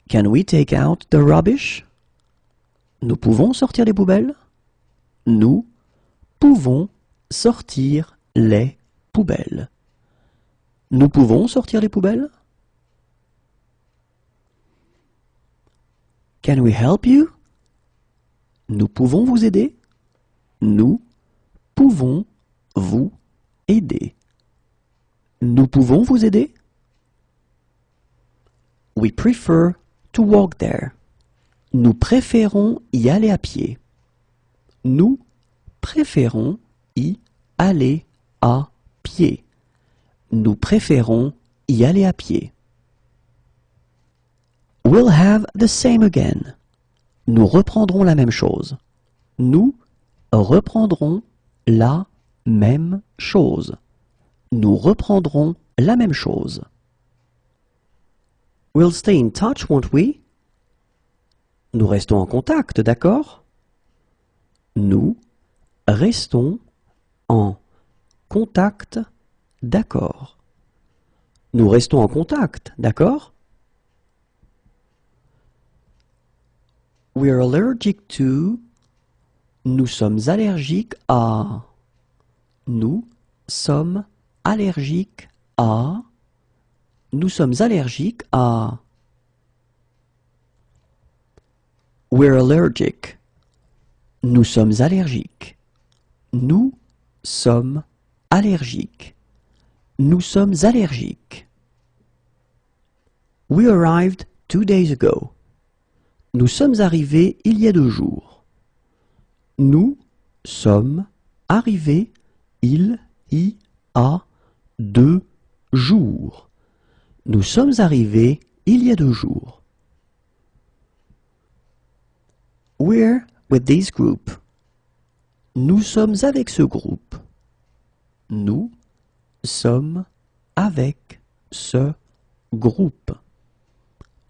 Can we take out the rubbish? Nous pouvons sortir les poubelles? Nous pouvons sortir les poubelles. Nous pouvons sortir les poubelles? Can we help you? Nous pouvons vous aider? Nous pouvons vous aider. Nous pouvons vous aider? We prefer to walk there. Nous préférons y aller à pied. Nous préférons y aller à pied. Nous préférons y aller à pied. We'll have the same again. Nous reprendrons la même chose. Nous reprendrons la même chose. Nous reprendrons la même chose. We'll stay in touch, won't we? Nous restons en contact, d'accord? Nous restons en contact, d'accord. Nous restons en contact, d'accord? We're allergic to. Nous sommes allergiques à. Nous sommes allergiques à. Nous sommes allergiques à. We're allergic. Nous sommes allergiques. Nous sommes allergiques. Nous sommes allergiques. We arrived 2 days ago. Nous sommes arrivés il y a 2 jours. Nous sommes arrivés il y a 2 jours. Nous sommes arrivés il y a 2 jours. We're with this group. Nous sommes avec ce groupe. Nous sommes avec ce groupe.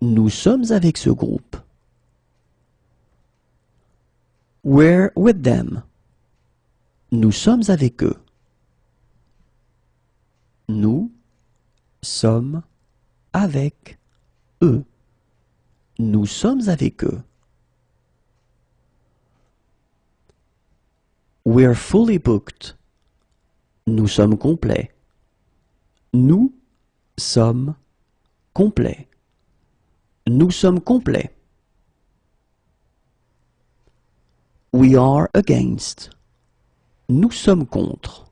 Nous sommes avec ce groupe. We're with them. Nous sommes avec eux. Nous sommes avec eux. Nous sommes avec eux. We're fully booked. Nous sommes complets. Nous sommes complets. Nous sommes complets. We are against. Nous sommes contre.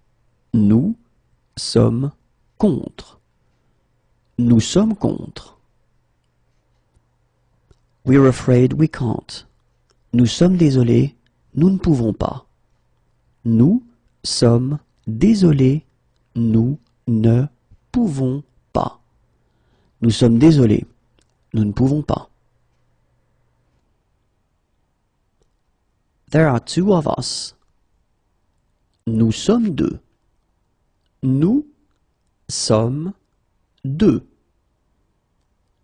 Nous sommes contre. Nous sommes contre. We're afraid we can't. Nous sommes désolés, nous ne pouvons pas. Nous sommes désolés, nous ne pouvons pas. Nous sommes désolés, nous ne pouvons pas. There are 2 of us. Nous sommes 2. Nous sommes 2.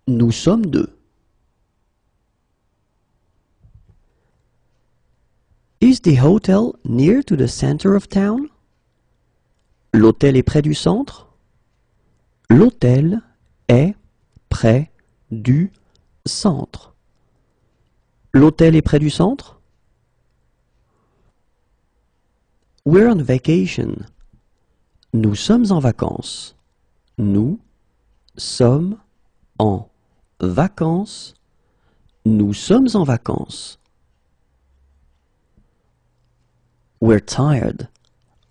Nous sommes 2. Is the hotel near to the center of town? L'hôtel est près du centre? L'hôtel est près du centre. L'hôtel est près du centre? We're on vacation. Nous sommes en vacances. Nous sommes en vacances. Nous sommes en vacances. We're tired.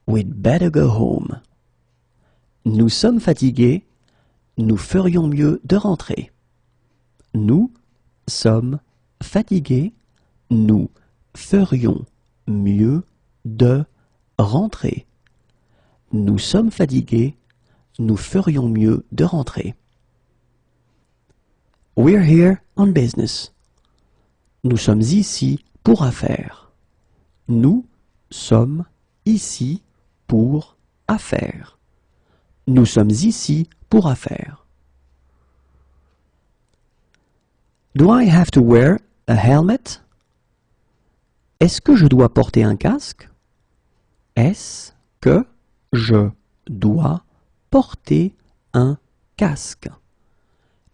We'd better go home. Nous sommes fatigués. Nous ferions mieux de rentrer. Nous sommes fatigués. Nous ferions mieux de rentrer. Nous sommes fatigués. Nous ferions mieux de rentrer. We're here on business. Nous sommes ici pour affaires. Nous sommes ici pour affaires. Nous sommes ici pour affaires. Do I have to wear a helmet? Est-ce que je dois porter un casque? Est-ce que je dois porter un casque?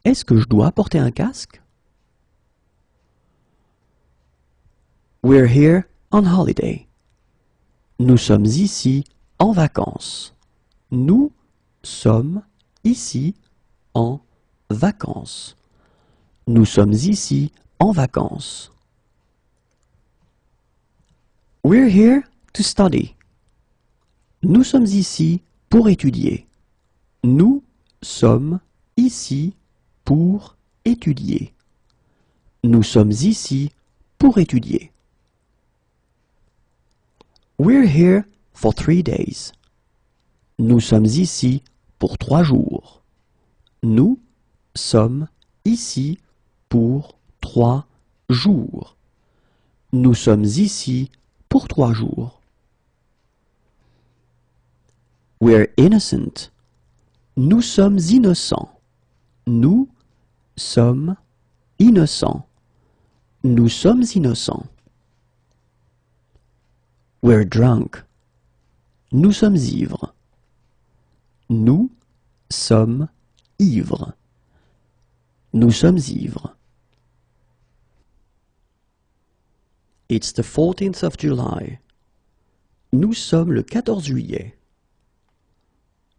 Est-ce que je dois porter un casque? We're here on holiday. Nous sommes ici en vacances. Nous sommes ici en vacances. Nous sommes ici en vacances. We're here to study. Nous sommes ici pour étudier. Nous sommes ici pour étudier. Nous sommes ici pour étudier. We're here for 3 days. Nous sommes ici pour 3 jours. Nous sommes ici pour 3 jours. Nous sommes ici pour 3 jours. We're innocent. Nous sommes innocents. Nous sommes innocents. Nous sommes innocents. We're drunk. Nous sommes ivres. Nous sommes ivres. Nous sommes ivres. It's the 14th of July. Nous sommes le 14 juillet.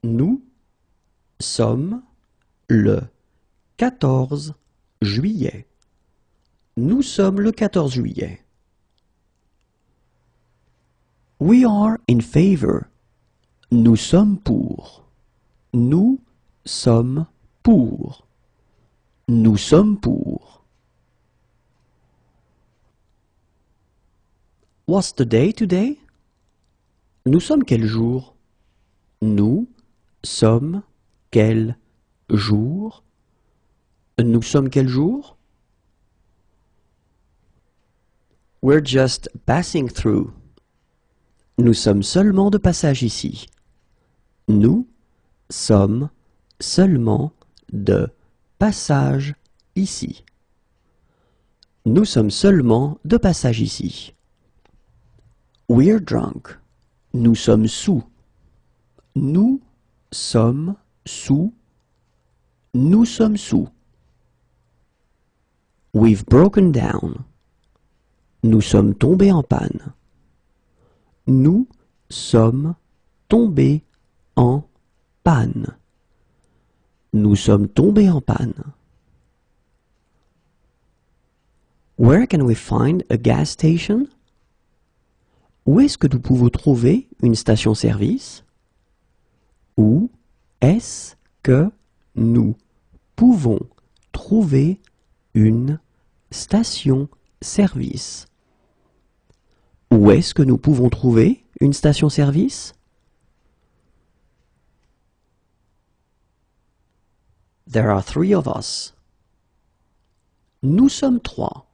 Nous sommes le 14 juillet. Nous sommes le 14 juillet. We are in favor. Nous sommes pour. Nous sommes pour. Nous sommes pour. What's the day today? Nous sommes quel jour? Nous sommes quel jour? Nous sommes quel jour? We're just passing through. Nous sommes seulement de passage ici. Nous sommes seulement de passage ici. Nous sommes seulement de passage ici. We're drunk. Nous sommes sous. Nous sommes sous. Nous sommes sous. We've broken down. Nous sommes tombés en panne. Nous sommes tombés en panne. Nous sommes tombés en panne. Where can we find a gas station? Où est-ce que nous pouvons trouver une station-service? Où est-ce que nous pouvons trouver une station-service? Où est-ce que nous pouvons trouver une station-service? There are 3 of us. Nous sommes 3.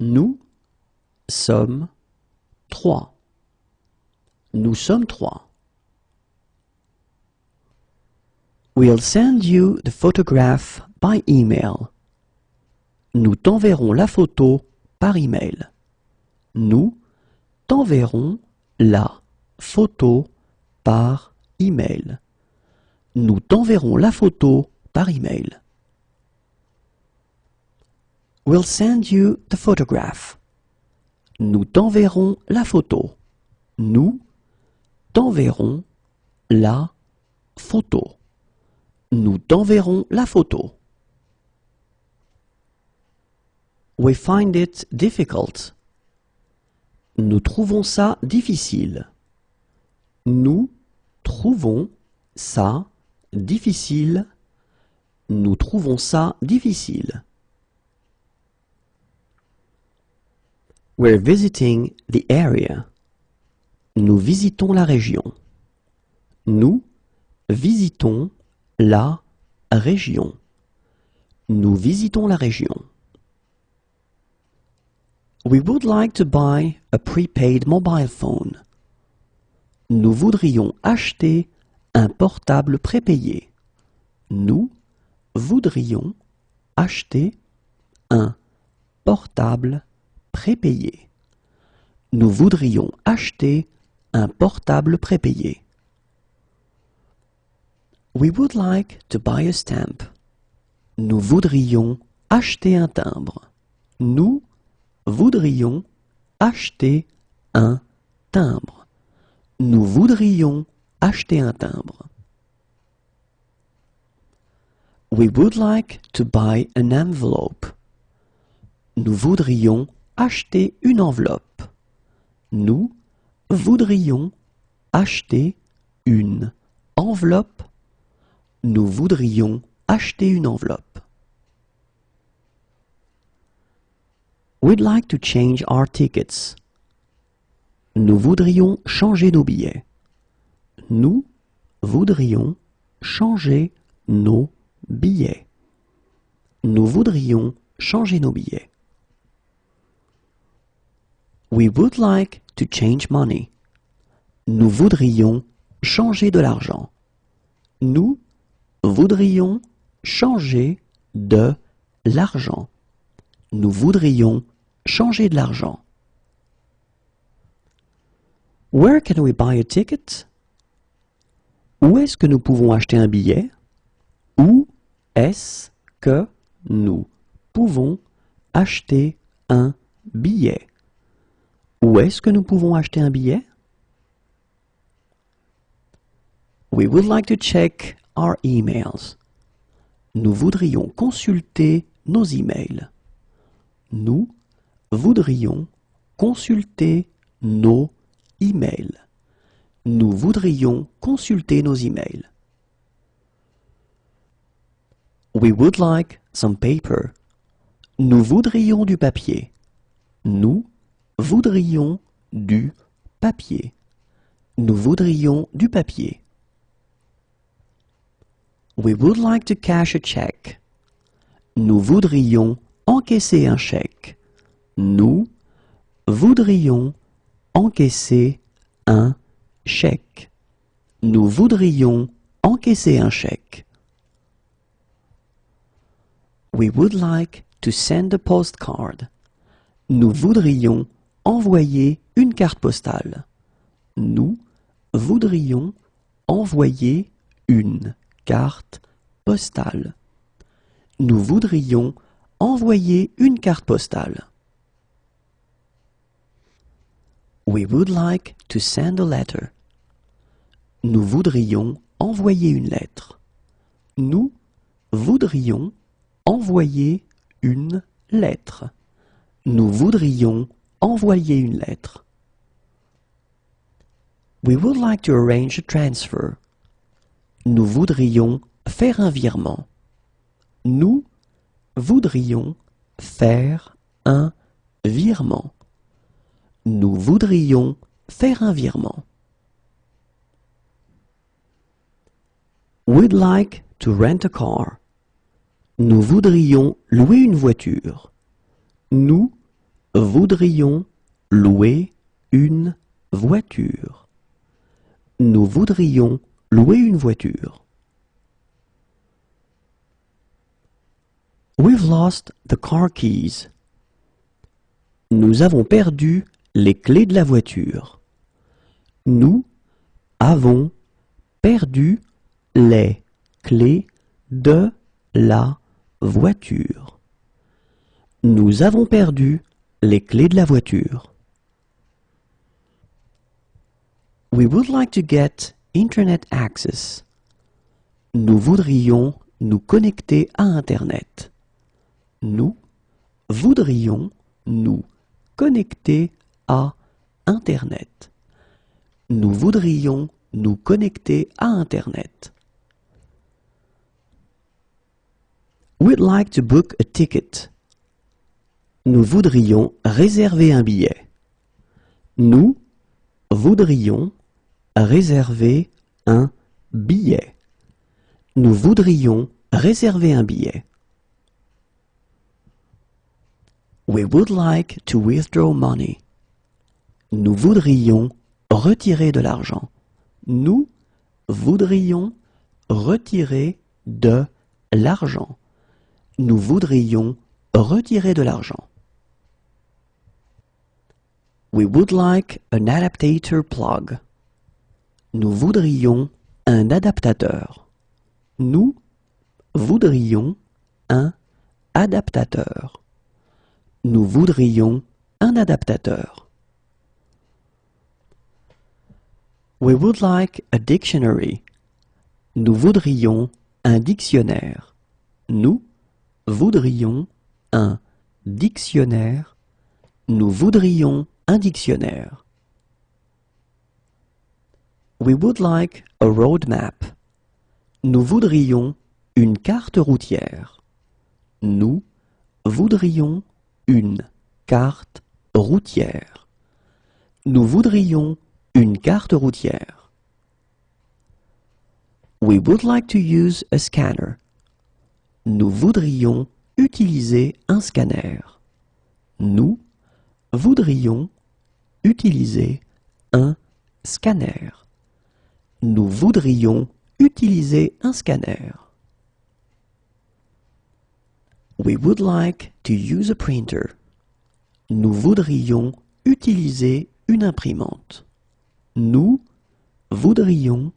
Nous sommes 3. Nous sommes 3. We'll send you the photograph by email. Nous t'enverrons la photo par email. Nous t'enverrons la photo par email. Nous t'enverrons la photo par email. We'll send you the photograph. Nous t'enverrons la photo. Nous t'enverrons la photo. Nous t'enverrons la photo. We find it difficult. Nous trouvons ça difficile. Nous trouvons ça difficile. Nous trouvons ça difficile. We're visiting the area. Nous visitons la région. Nous visitons la région. Nous visitons la région. We would like to buy a prepaid mobile phone. Nous voudrions acheter un portable prépayé. Nous voudrions acheter un portable prépayé. Nous voudrions acheter un portable prépayé. We would like to buy a stamp. Nous voudrions acheter un timbre. Nous voudrions acheter un timbre. Nous voudrions acheter un timbre. We would like to buy an envelope. Nous voudrions acheter une enveloppe. Nous voudrions acheter une enveloppe. Nous voudrions acheter une enveloppe. We'd like to change our tickets. Nous voudrions changer nos billets. Nous voudrions changer nos billets. Nous voudrions changer nos billets. We would like to change money. Nous voudrions changer de l'argent. Nous voudrions changer de l'argent. Nous voudrions changer de l'argent. Where can we buy a ticket? Où est-ce que nous pouvons acheter un billet? Où est-ce que nous pouvons acheter un billet? Où est-ce que nous pouvons acheter un billet? We would like to check our emails. Nous voudrions consulter nos emails. Nous voudrions consulter nos emails. Nous voudrions consulter nos emails. We would like some paper. Nous voudrions du papier. Nous voudrions du papier. Nous voudrions du papier. We would like to cash a check. Nous voudrions encaisser un chèque. Nous voudrions encaisser un chèque. Nous voudrions encaisser un chèque. We would like to send a postcard. Nous voudrions envoyer une carte postale. Nous voudrions envoyer une carte postale. Nous voudrions envoyer une carte postale. We would like to send a letter. Nous voudrions envoyer une lettre. Nous voudrions envoyer une lettre. Nous voudrions envoyer une lettre. We would like to arrange a transfer. Nous voudrions faire un virement. Nous voudrions faire un virement. Nous voudrions faire un virement. We'd like to rent a car. Nous voudrions louer une voiture. Nous voudrions louer une voiture. Nous voudrions louer une voiture. We've lost the car keys. Nous avons perdu les clés de la voiture. Nous avons perdu les clés de la voiture. Nous avons perdu les clés de la voiture. We would like to get Internet access. Nous voudrions nous connecter à Internet. Nous voudrions nous connecter à Internet. Nous voudrions nous connecter à Internet. We'd like to book a ticket. Nous voudrions réserver un billet. Nous voudrions réserver un billet. Nous voudrions réserver un billet. We would like to withdraw money. Nous voudrions retirer de l'argent. Nous voudrions retirer de l'argent. Nous voudrions retirer de l'argent. We would like an adaptator plug. Nous voudrions un adaptateur. Nous voudrions un adaptateur. Nous voudrions un adaptateur. We would like a dictionary. Nous voudrions un dictionnaire. Nous voudrions un dictionnaire. Nous voudrions un dictionnaire. We would like a road map. Nous voudrions une carte routière. Nous voudrions une carte routière. Nous voudrions une carte routière. We would like to use a scanner. Nous voudrions utiliser un scanner. Nous voudrions utiliser un scanner. Nous voudrions utiliser un scanner. We would like to use a printer. Nous voudrions utiliser une imprimante. Nous voudrions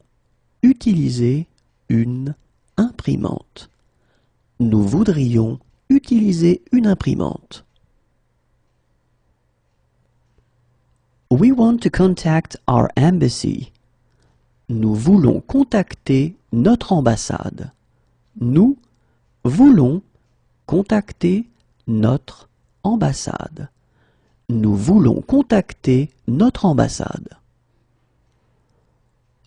utiliser une imprimante. Nous voudrions utiliser une imprimante. We want to contact our embassy. Nous voulons contacter notre ambassade. Nous voulons contacter notre ambassade. Nous voulons contacter notre ambassade.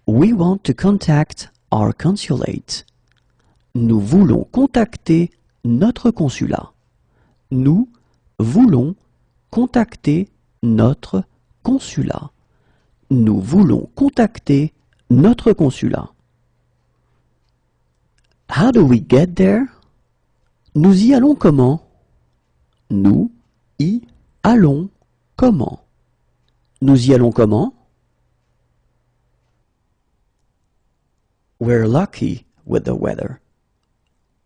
We want to contact our consulate. Nous voulons contacter notre consulat. Nous voulons contacter notre consulat. Nous voulons contacter notre consulat. How do we get there? Nous y allons comment? Nous y allons comment? Nous y allons comment? We're lucky with the weather.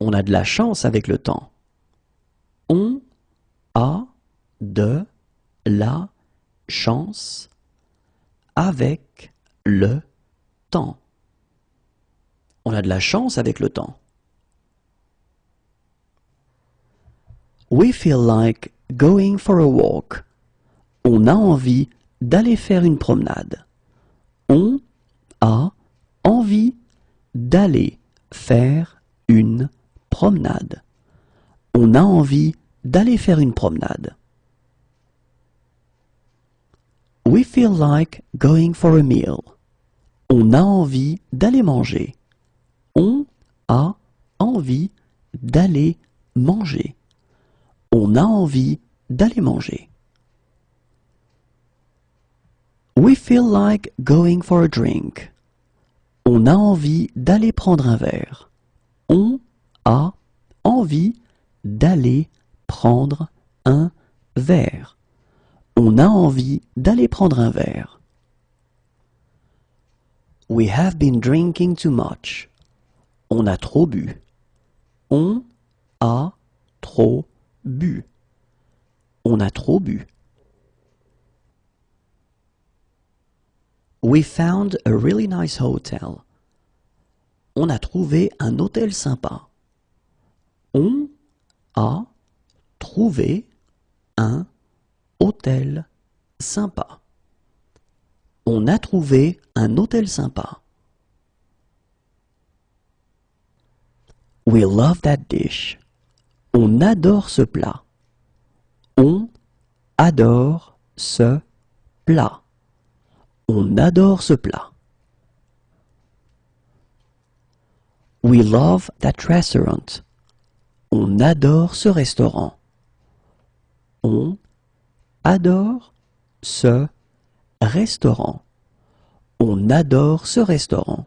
On a de la chance avec le temps. On a de la chance avec le temps. On a de la chance avec le temps. We feel like going for a walk. On a envie d'aller faire une promenade. On a envie d'aller faire une promenade. On a envie d'aller faire une promenade. We feel like going for a meal. On a envie d'aller manger. On a envie d'aller manger. On a envie d'aller manger. We feel like going for a drink. On a envie d'aller prendre un verre. On a envie d'aller prendre un verre. On a envie d'aller prendre un verre. We have been drinking too much. On a trop bu. On a trop bu. On a trop bu. We found a really nice hotel. On a trouvé un hôtel sympa. On a trouvé un hôtel sympa. On a trouvé un hôtel sympa. We love that dish. On adore ce plat. On adore ce plat. On adore ce plat. We love that restaurant. On adore ce restaurant. On adore ce restaurant. On adore ce restaurant.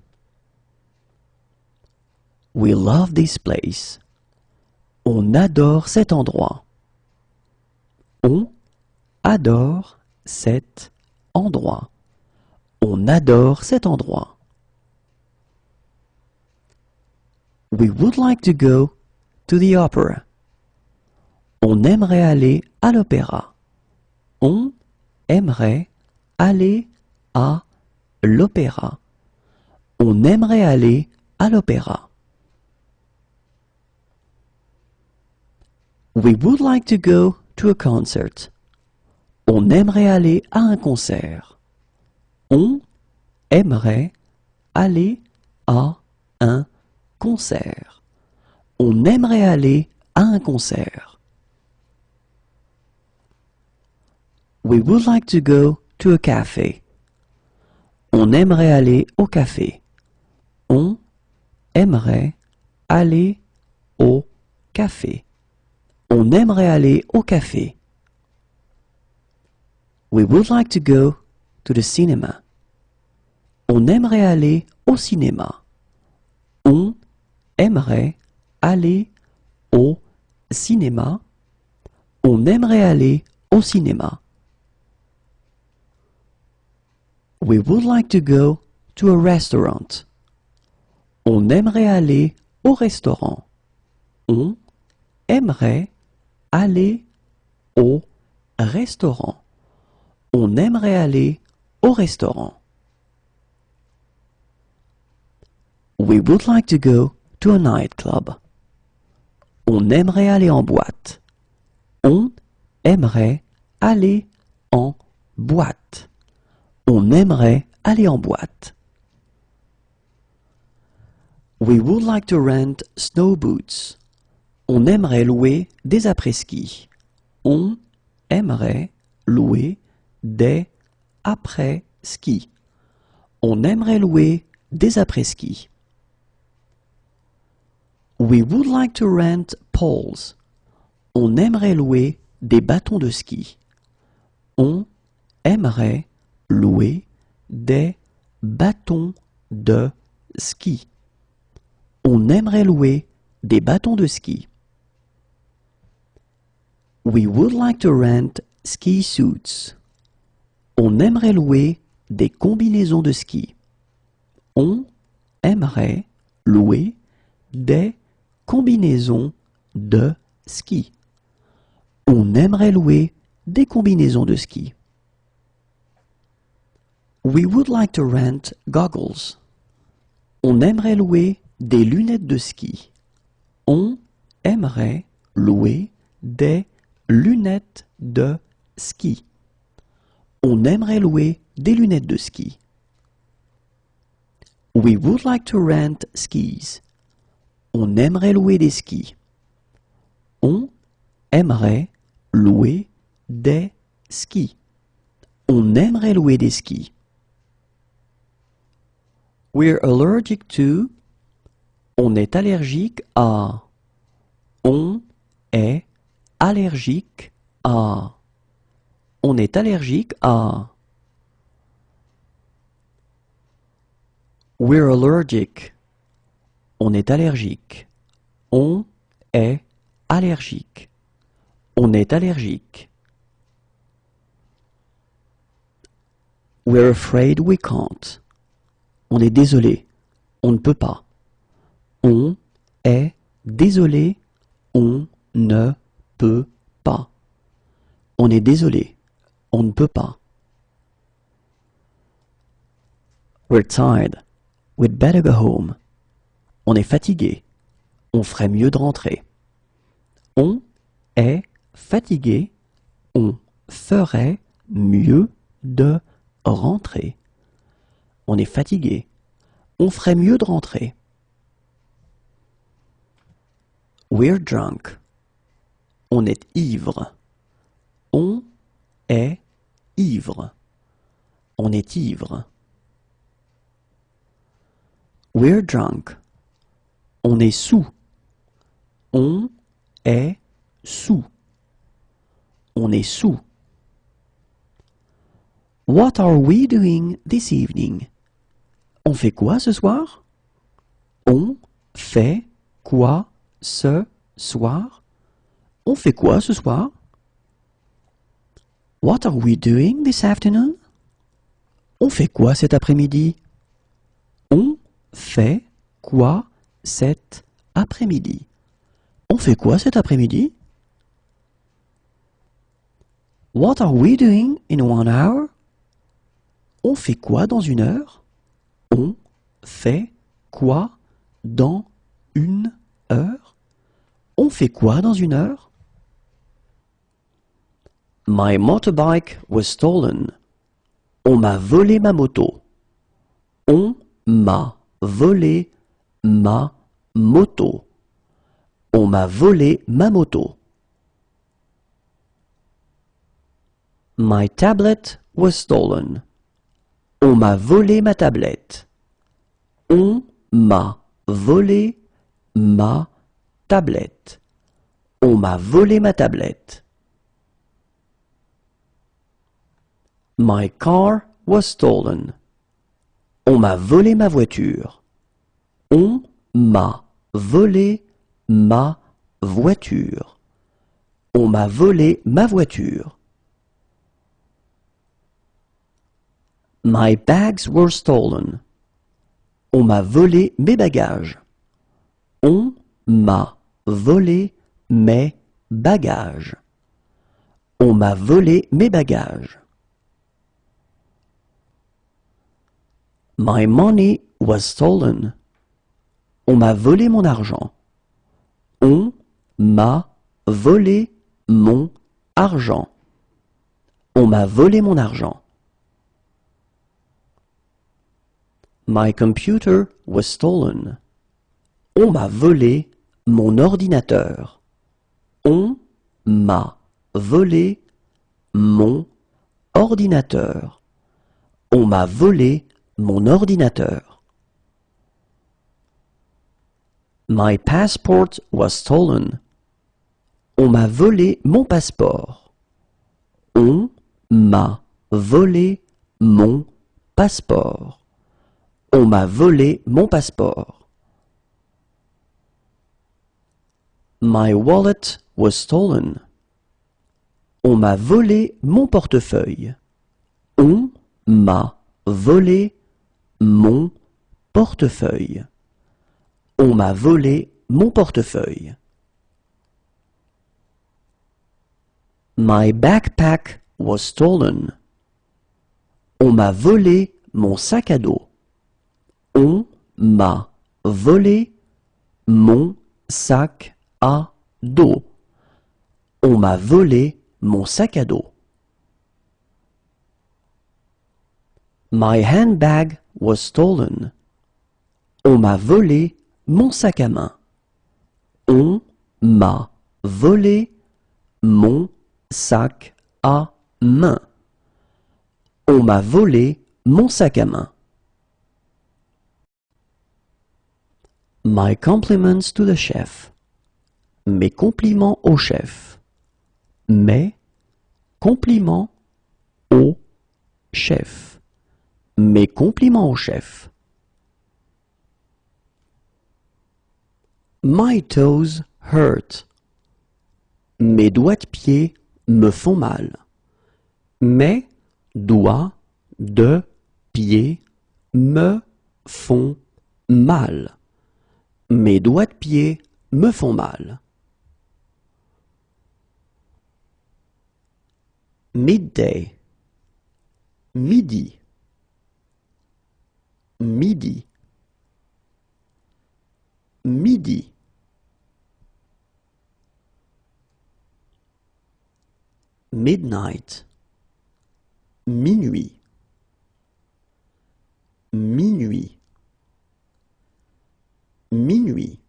We love this place. On adore cet endroit. On adore cet endroit. On adore cet endroit. We would like to go to the opera. On aimerait aller à l'opéra. On aimerait aller à l'opéra. On aimerait aller à l'opéra. We would like to go to a concert. On aimerait aller à un concert. On aimerait aller à un concert. On aimerait aller à un concert. We would like to go to a cafe. On aimerait aller au café. On aimerait aller au café. On aimerait aller au café. We would like to go to the cinema. On aimerait aller au cinéma. On aimerait aller au cinéma. On aimerait aller au cinéma. We would like to go to a restaurant. On aimerait aller au restaurant. On aimerait aller au restaurant. On aimerait aller au restaurant. We would like to go to a nightclub. On aimerait aller en boîte. On aimerait aller en boîte. On aimerait aller en boîte. We would like to rent snow boots. On aimerait louer des après-ski. On aimerait louer des après-ski. On aimerait louer des après-ski. We would like to rent poles. On aimerait louer des bâtons de ski. On aimerait louer des bâtons de ski. On aimerait louer des bâtons de ski. We would like to rent ski suits. On aimerait louer des combinaisons de ski. On aimerait louer des combinaisons de ski. On aimerait louer des combinaisons de ski. We would like to rent goggles. On aimerait louer des lunettes de ski. On aimerait louer des lunettes de ski. On aimerait louer des lunettes de ski. We would like to rent skis. On aimerait louer des skis. On aimerait louer des skis. On aimerait louer des skis. We're allergic to. On est allergique à. On est allergique à. On est allergique à. We're allergic. On est allergique. On est allergique. On est allergique. We're afraid we can't. On est désolé. On ne peut pas. On est désolé. On ne peut pas. On est désolé. On ne peut pas. We're tired. We'd better go home. On est fatigué. On ferait mieux de rentrer. On est fatigué. On ferait mieux de rentrer. On est fatigué. On ferait mieux de rentrer. We're drunk. On est ivre. On est ivre. On est ivre. We're drunk. On est sous. On est sous. On est sous. What are we doing this evening? On fait quoi ce soir? On fait quoi ce soir? On fait quoi ce soir? What are we doing this afternoon? On fait quoi cet après-midi? On fait quoi cet après-midi? On fait quoi cet après-midi? What are we doing in 1 hour? On fait quoi dans 1 heure? On fait quoi dans 1 heure? On fait quoi dans 1 heure? My motorbike was stolen. On m'a volé ma moto. On m'a volé ma moto. On m'a volé ma moto. My tablet was stolen. On m'a volé ma tablette. On m'a volé ma tablette. On m'a volé ma tablette. My car was stolen. On m'a volé ma voiture. On m'a volé ma voiture. On m'a volé ma voiture. My bags were stolen. On m'a volé mes bagages. On m'a volé mes bagages. On m'a volé mes bagages. My money was stolen. On m'a volé mon argent. On m'a volé mon argent. On m'a volé mon argent. My computer was stolen. On m'a volé mon ordinateur. On m'a volé mon ordinateur. On m'a volé mon ordinateur. My passport was stolen. On m'a volé mon passeport. On m'a volé mon passeport. On m'a volé mon passeport. My wallet was stolen. On m'a volé mon portefeuille. On m'a volé mon portefeuille. On m'a volé mon portefeuille. My backpack was stolen. On m'a volé mon sac à dos. On m'a volé mon sac à dos. On m'a volé mon sac à dos. My handbag was stolen. On m'a volé mon sac à main. On m'a volé mon sac à main. On m'a volé mon sac à main. My compliments to the chef. Mes compliments au chef. Mes compliments au chef. Mes compliments au chef. My toes hurt. Mes doigts de pied me font mal. Mes doigts de pied me font mal. Mes doigts de pied me font mal. Midday. Midi. Midi. Midi. Midnight. Minuit. Minuit. Minuit.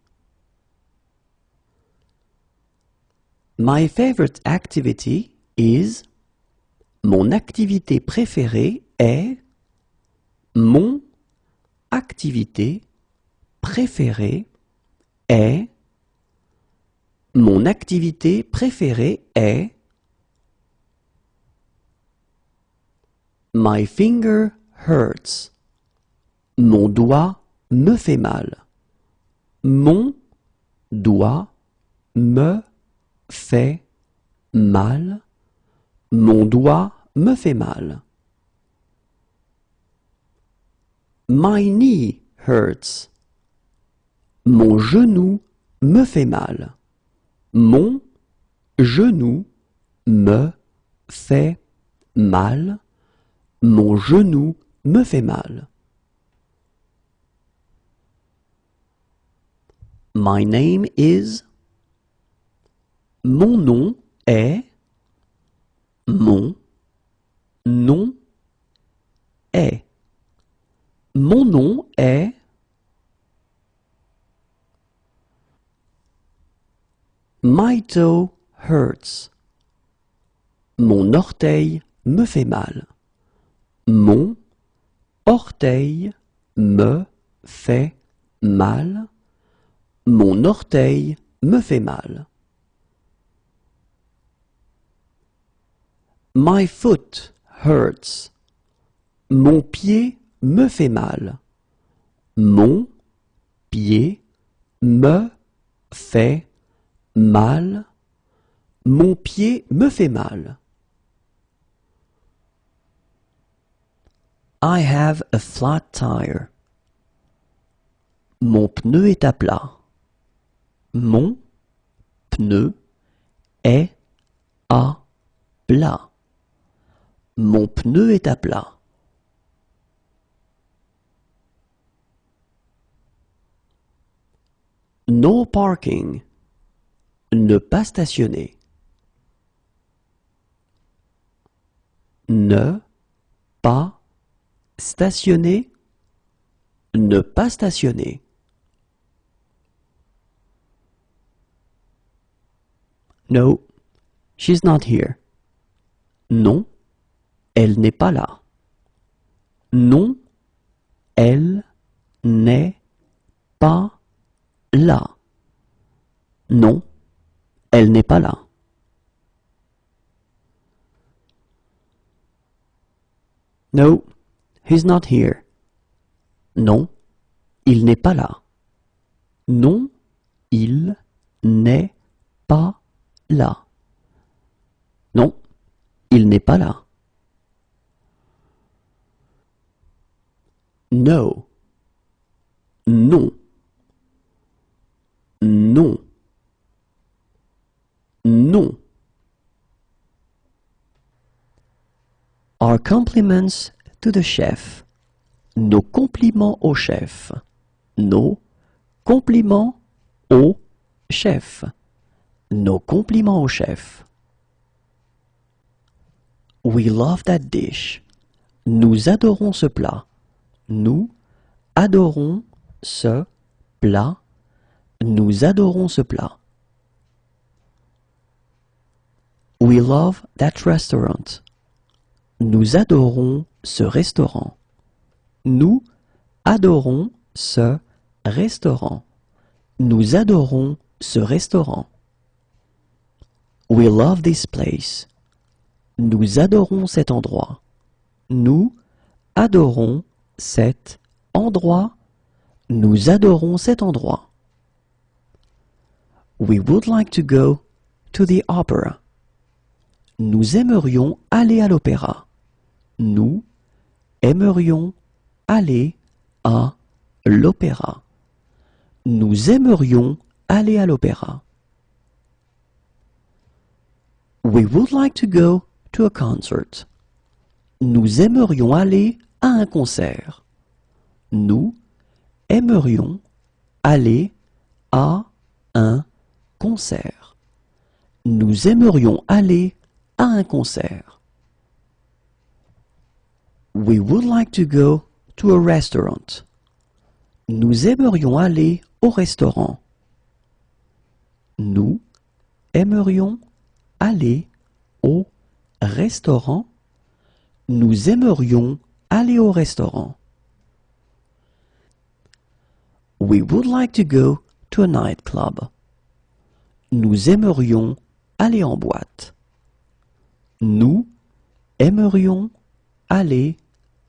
My favorite activity is. Mon activité préférée est. Mon activité préférée est. Mon activité préférée est. My finger hurts. Mon doigt me fait mal. Mon doigt me fait mal. Mon doigt me fait mal. My knee hurts. Mon genou me fait mal. Mon genou me fait mal. Mon genou me fait mal. My name is. Mon nom est. Mon nom est. Mon nom est. My toe hurts. Mon orteil me fait mal. Mon orteil me fait mal. Mon orteil me fait mal. My foot hurts. Mon pied me fait mal. Mon pied me fait mal. Mon pied me fait mal. I have a flat tire. Mon pneu est à plat. Mon pneu est à plat. Mon pneu est à plat. No parking. Ne pas stationner. Ne pas stationner. Ne pas stationner. No, she's not here. Non, elle n'est pas là. Non, elle n'est pas là. Non, elle n'est pas là. No, he's not here. Non, il n'est pas là. Non, il n'est pas là. Non, il n'est pas là. No. Non. Non. Non. Our compliments to the chef. Nos compliments au chef. Nos compliments au chef. Nos compliments au chef. We love that dish. Nous adorons ce plat. Nous adorons ce plat. Nous adorons ce plat. We love that restaurant. Nous adorons ce restaurant. Nous adorons ce restaurant. Nous adorons ce restaurant. We love this place. Nous adorons cet endroit. Nous adorons cet endroit. Nous adorons cet endroit. We would like to go to the opera. Nous aimerions aller à l'opéra. Nous aimerions aller à l'opéra. Nous aimerions aller à l'opéra. We would like to go to a concert. Nous aimerions aller à un concert. Nous aimerions aller à un concert. Nous aimerions aller à un concert. We would like to go to a restaurant. Nous aimerions aller au restaurant. Nous aimerions aller au restaurant. Nous aimerions aller au restaurant. We would like to go to a nightclub. Nous aimerions aller en boîte. Nous aimerions aller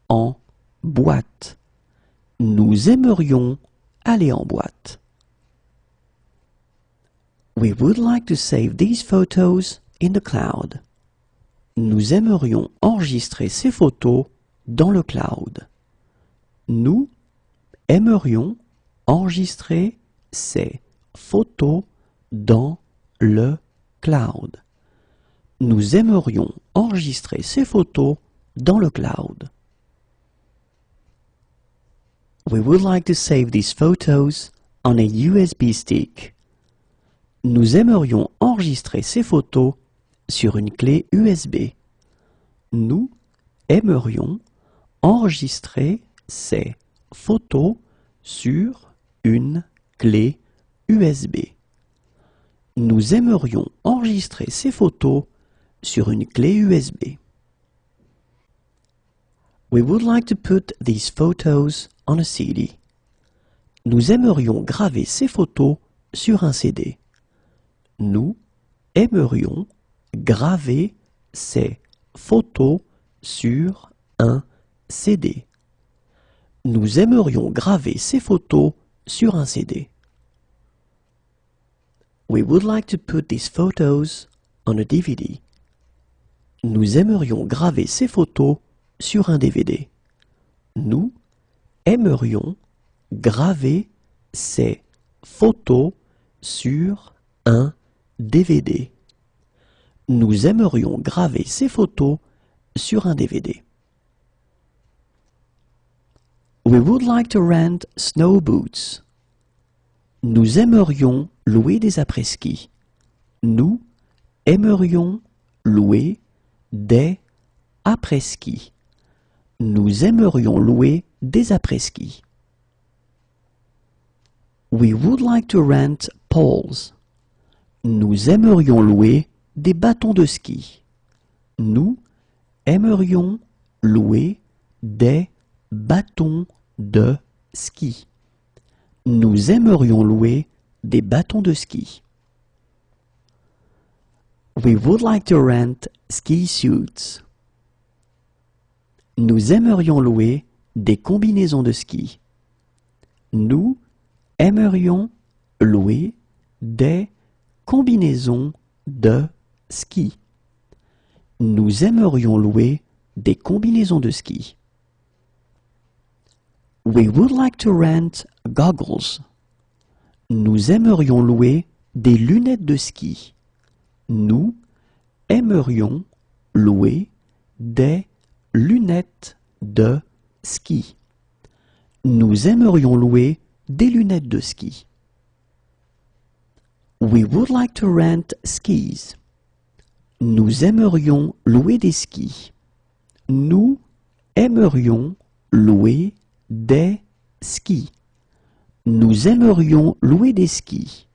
en boîte. Nous aimerions aller en boîte. We would like to save these photos in the cloud. Nous aimerions enregistrer ces photos dans le cloud. Nous aimerions enregistrer ces photos dans le cloud. Nous aimerions enregistrer ces photos dans le cloud. We would like to save these photos on a USB stick. Nous aimerions enregistrer ces photos sur une clé USB. Nous aimerions enregistrer ces photos sur une clé USB. Nous aimerions enregistrer ces photos sur une clé USB. We would like to put these photos on a CD. Nous aimerions graver ces photos sur un CD. Nous aimerions graver ces photos sur un CD. Nous aimerions graver ces photos sur un CD. We would like to put these photos on a DVD. Nous aimerions graver ces photos sur un DVD. Nous aimerions graver ces photos sur un DVD. Nous aimerions graver ces photos sur un DVD. We would like to rent snow boots. Nous aimerions louer des après-ski. Nous aimerions louer des après-ski. Nous aimerions louer des après-ski. We would like to rent poles. Nous aimerions louer des bâtons de ski. Nous aimerions louer des bâtons de ski. Nous aimerions louer des bâtons de ski. We would like to rent ski suits. Nous aimerions louer des combinaisons de ski. Nous aimerions louer des combinaisons de ski. Nous aimerions louer des combinaisons de ski. We would like to rent goggles. Nous aimerions louer des lunettes de ski. Nous aimerions louer des lunettes de ski. Nous aimerions louer des lunettes de ski. We would like to rent skis. Nous aimerions louer des skis. Nous aimerions louer des skis. Nous aimerions louer des skis.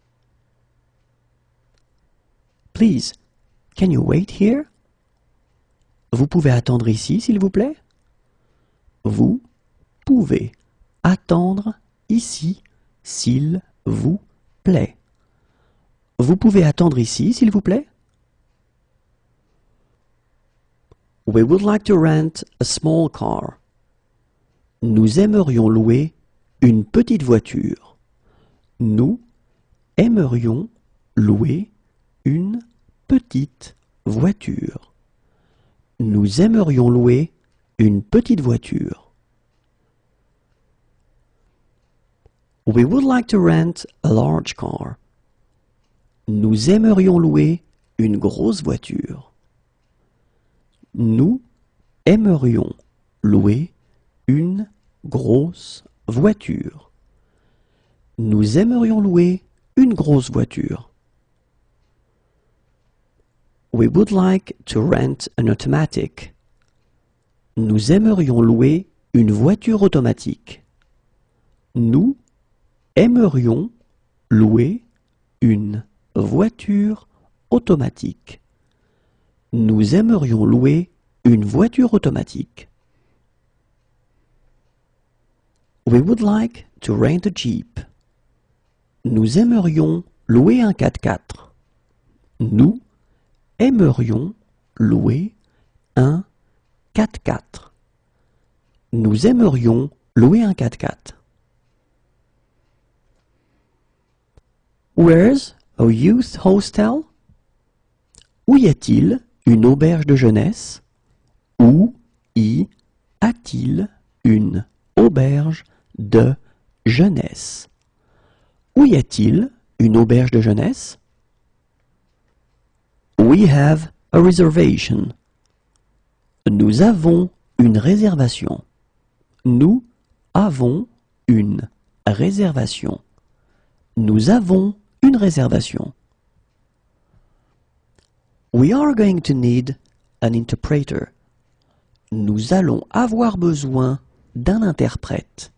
Please, can you wait here? Vous pouvez attendre ici, s'il vous plaît? Vous pouvez attendre ici, s'il vous plaît. Vous pouvez attendre ici, s'il vous plaît? We would like to rent a small car. Nous aimerions louer une petite voiture. Nous aimerions louer une petite voiture. Nous aimerions louer une petite voiture. We would like to rent a large car. Nous aimerions louer une grosse voiture. Nous aimerions louer une grosse voiture. Nous aimerions louer une grosse voiture. We would like to rent an automatic. Nous aimerions louer une voiture automatique. Nous aimerions louer une voiture automatique. Nous aimerions louer une voiture automatique. We would like to rent a Jeep. Nous aimerions louer un 4x4. Nous aimerions louer un 4x4. Nous aimerions louer un 4x4. Where's a youth hostel? Où y a-t-il une auberge de jeunesse? Où y a-t-il une auberge de jeunesse? Où y a-t-il une auberge de jeunesse? We have a reservation. Nous avons une réservation. Nous avons une réservation. Nous avons une réservation. We are going to need an interpreter. Nous allons avoir besoin d'un interprète.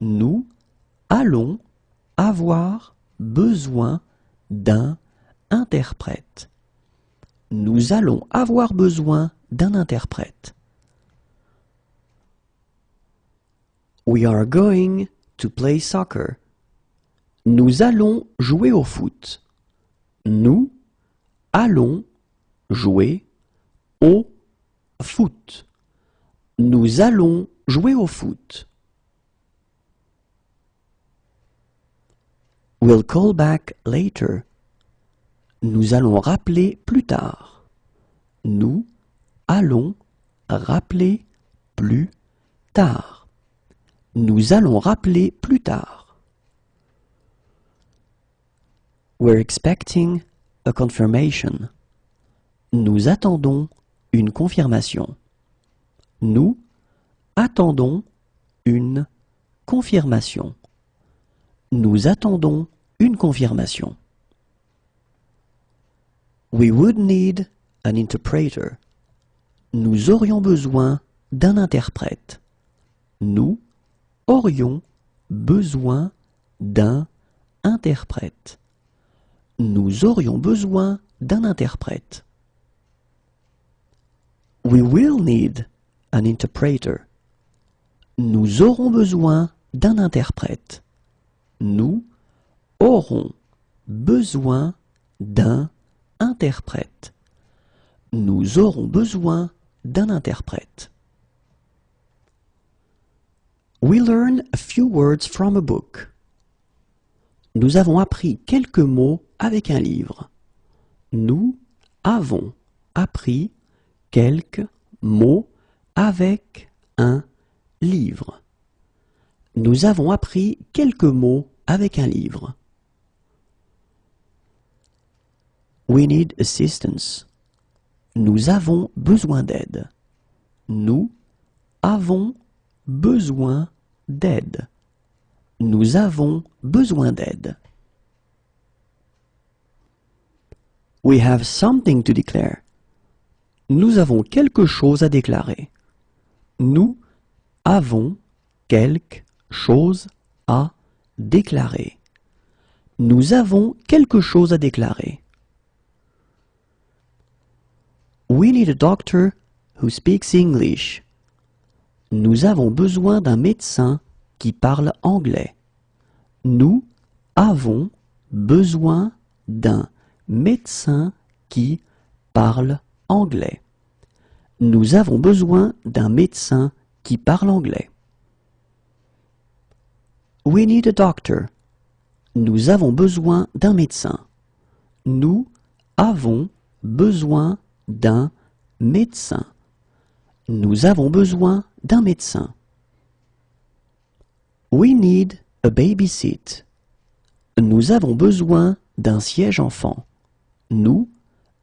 Nous allons avoir besoin d'un interprète. Nous allons avoir besoin d'un interprète. We are going to play soccer. Nous allons jouer au foot. Nous allons jouer au foot. Nous allons jouer au foot. We'll call back later. Nous allons rappeler plus tard. Nous allons rappeler plus tard. Nous allons rappeler plus tard. We're expecting a confirmation. Nous attendons une confirmation. Nous attendons une confirmation. Nous attendons une confirmation. We would need an interpreter. Nous aurions besoin d'un interprète. Nous aurions besoin d'un interprète. Nous aurions besoin d'un interprète. We will need an interpreter. Nous aurons besoin d'un interprète. Nous aurons besoin d'un interprète. Nous aurons besoin d'un interprète. We learn a few words from a book. Nous avons appris quelques mots avec un livre. Nous avons appris quelques mots avec un livre. Nous avons appris quelques mots avec un livre. We need assistance. Nous avons besoin d'aide. Nous avons besoin d'aide. Nous avons besoin d'aide. We have something to declare. Nous avons quelque chose à déclarer. Nous avons quelque chose à déclarer. Nous avons quelque chose à déclarer. We need a doctor who speaks English. Nous avons besoin d'un médecin qui parle anglais. Nous avons besoin d'un médecin qui parle anglais. Nous avons besoin d'un médecin qui parle anglais. We need a doctor. Nous avons besoin d'un médecin. Nous avons besoin d'un médecin. Nous avons besoin d'un médecin. We need a baby seat. Nous avons besoin d'un siège enfant. Nous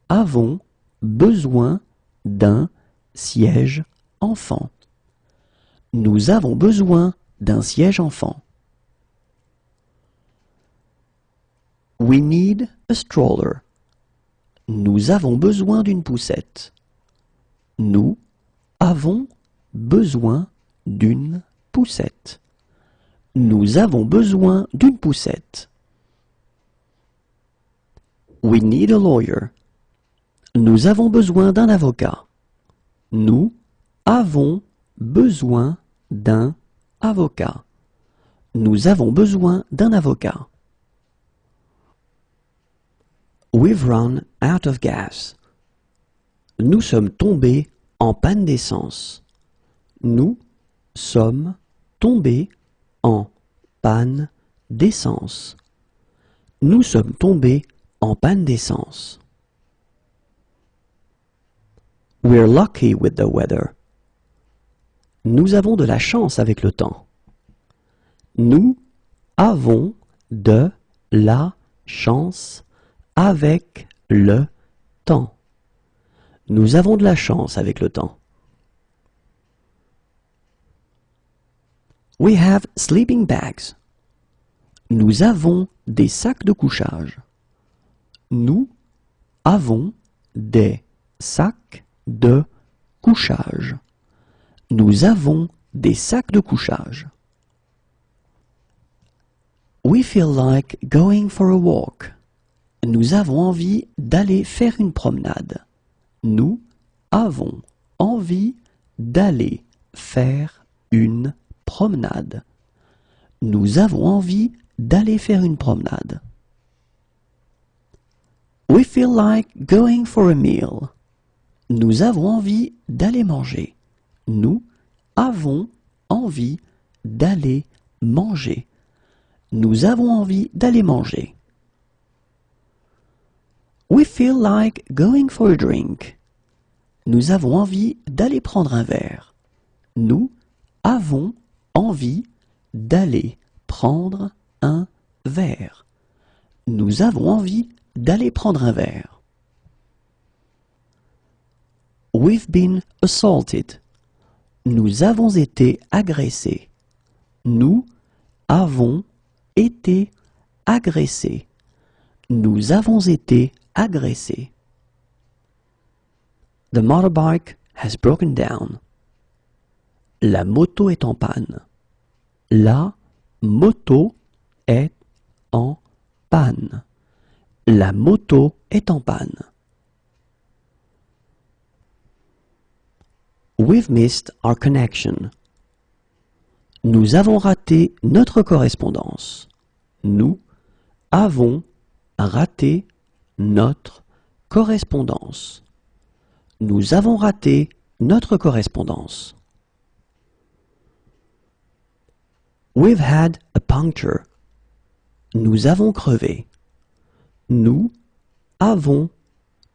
avons besoin d'un siège enfant. Nous avons besoin d'un siège enfant. We need a stroller. Nous avons besoin d'une poussette. Nous avons besoin d'une poussette. Nous avons besoin d'une poussette. We need a lawyer. Nous avons besoin d'un avocat. Nous avons besoin d'un avocat. Nous avons besoin d'un avocat. We've run out of gas. Nous sommes tombés en panne d'essence. Nous sommes tombés en panne d'essence. Nous sommes tombés en panne d'essence. We're lucky with the weather. Nous avons de la chance avec le temps. Nous avons de la chance avec le temps. Nous avons de la chance avec le temps. We have sleeping bags. Nous avons des sacs de couchage. Nous avons des sacs de couchage. Nous avons des sacs de couchage. We feel like going for a walk. Nous avons envie d'aller faire une promenade. Nous avons envie d'aller faire une promenade. Nous avons envie d'aller faire une promenade. We feel like going for a meal. Nous avons envie d'aller manger. Nous avons envie d'aller manger. Nous avons envie d'aller manger. We feel like going for a drink. Nous avons envie d'aller prendre un verre. Nous avons envie d'aller prendre un verre. Nous avons envie d'aller prendre un verre. We've been assaulted. Nous avons été agressés. Nous avons été agressés. Nous avons été agressés. The motorbike has broken down. La moto est en panne. La moto est en panne. La moto est en panne. We've missed our connection. Nous avons raté notre correspondance. Nous avons raté notre correspondance. Nous avons raté notre correspondance. We've had a puncture. Nous avons crevé. Nous avons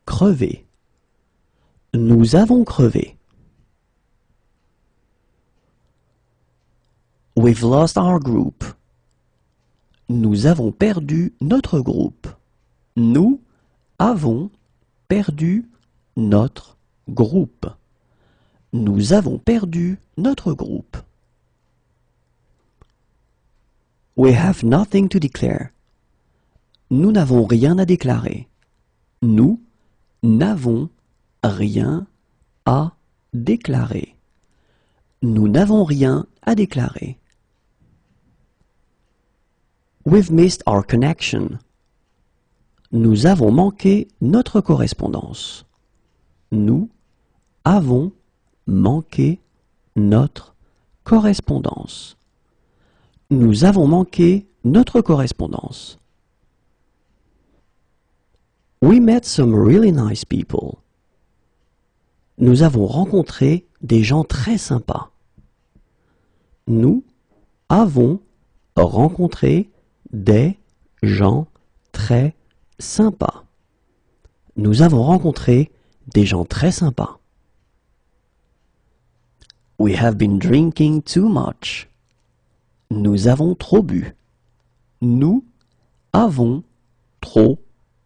crevé. Nous avons crevé. We've lost our group. Nous avons perdu notre groupe. Nous avons perdu notre groupe. Nous avons perdu notre groupe. We have nothing to declare. Nous n'avons rien à déclarer. Nous n'avons rien à déclarer. Nous n'avons rien à déclarer. We've missed our connection. Nous avons manqué notre correspondance. Nous avons manqué notre correspondance. Nous avons manqué notre correspondance. We met some really nice people. Nous avons rencontré des gens très sympas. Nous avons rencontré des gens très sympas. Nous avons rencontré des gens très sympas. We have been drinking too much. Nous avons trop bu. Nous avons trop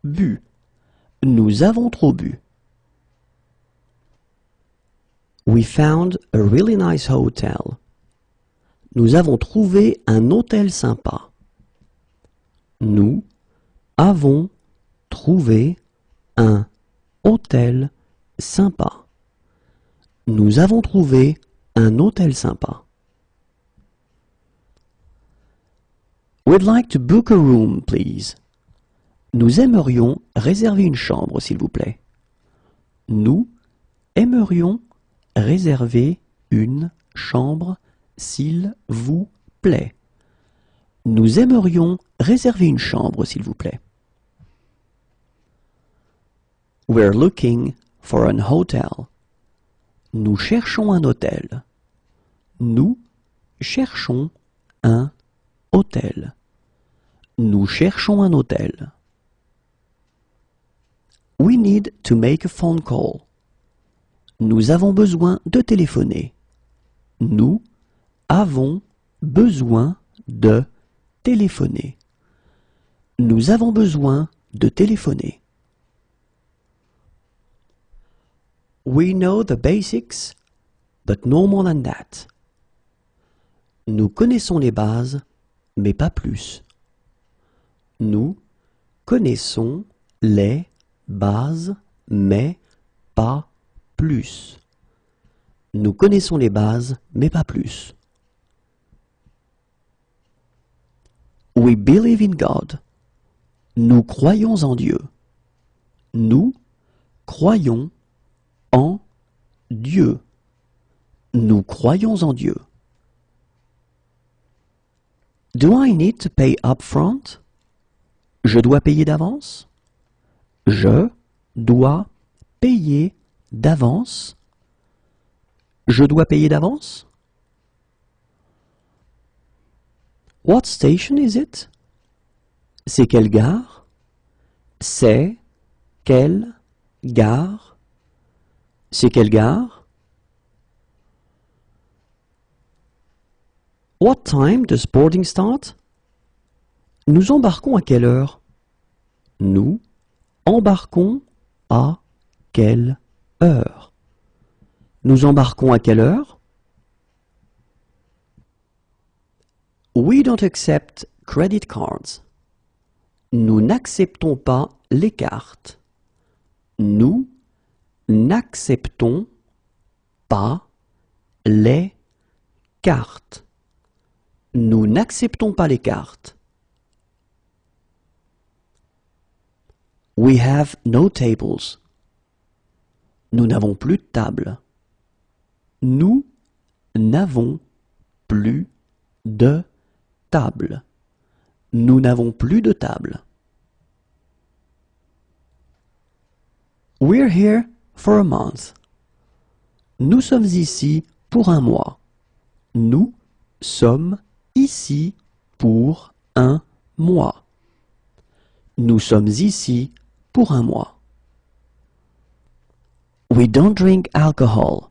bu. Nous avons trop bu. We found a really nice hotel. Nous avons trouvé un hôtel sympa. Nous avons trouvé un hôtel sympa. Nous avons trouvé un hôtel sympa. We'd like to book a room, please. Nous aimerions réserver une chambre, s'il vous plaît. Nous aimerions réserver une chambre, s'il vous plaît. Nous aimerions réserver une chambre, s'il vous plaît. We're looking for an hotel. Nous cherchons un hôtel. Nous cherchons un hôtel. Nous cherchons un hôtel. We need to make a phone call. Nous avons besoin de téléphoner. Nous avons besoin de téléphoner. Nous avons besoin de téléphoner. We know the basics, but no more than that. Nous connaissons les bases, mais pas plus. Nous connaissons les bases, mais pas plus. Nous connaissons les bases, mais pas plus. We believe in God. Nous croyons en Dieu. Nous croyons en Dieu. Nous croyons en Dieu. Do I need to pay up front? Je dois payer d'avance? Je dois payer d'avance? Je dois payer d'avance? What station is it? C'est quelle gare? C'est quelle gare? C'est quelle gare? What time does boarding start? Nous embarquons à quelle heure? Nous embarquons à quelle heure? Nous embarquons à quelle heure? We don't accept credit cards. Nous n'acceptons pas les cartes. Nous n'acceptons pas les cartes. Nous n'acceptons pas les cartes. We have no tables. Nous n'avons plus de table. Nous n'avons plus de table. Nous n'avons plus de table. We're here for a month. Nous sommes ici pour un mois. Nous sommes ici pour un mois. Nous sommes ici pour un mois. We don't drink alcohol.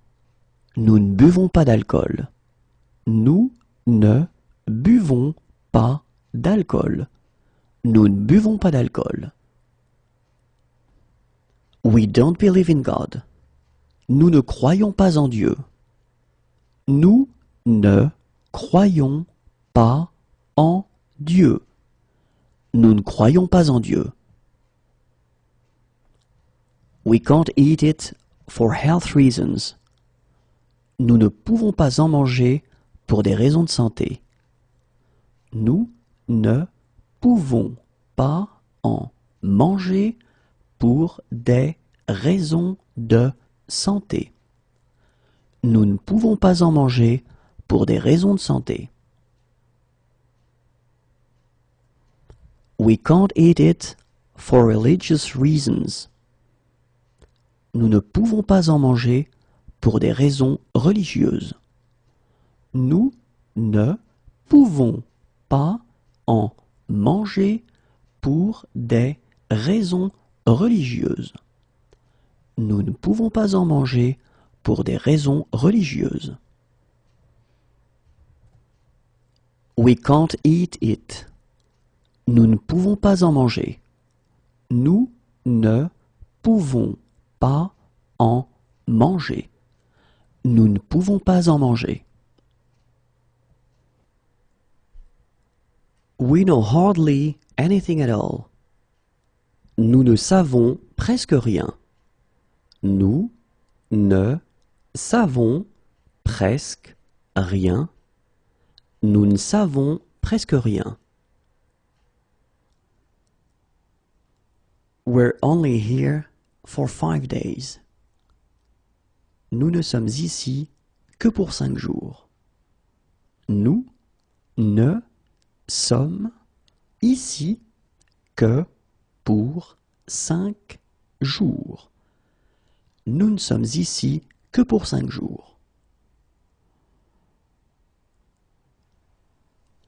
Nous ne buvons pas d'alcool. Nous ne buvons pas d'alcool. Nous ne buvons pas d'alcool. We don't believe in God. Nous ne croyons pas en Dieu. Nous ne croyons pas en Dieu. Nous ne croyons pas en Dieu. We can't eat it for health reasons. Nous ne pouvons pas en manger pour des raisons de santé. Nous ne pouvons pas en manger pour des raisons de santé. Nous ne pouvons pas en manger pour des raisons de santé. We can't eat it for religious reasons. Nous ne pouvons pas en manger pour des raisons religieuses. Nous ne pouvons pas en manger pour des raisons religieuses. Nous ne pouvons pas en manger pour des raisons religieuses. We can't eat it. Nous ne pouvons pas en manger. Nous ne pouvons pas en manger. Nous ne pouvons pas en manger. We know hardly anything at all. Nous ne savons presque rien. Nous ne savons presque rien. Nous ne savons presque rien. We're only here for 5 days. Nous ne sommes ici que pour 5 jours. Nous ne sommes ici que pour 5 jours. Nous ne sommes ici que pour 5 jours.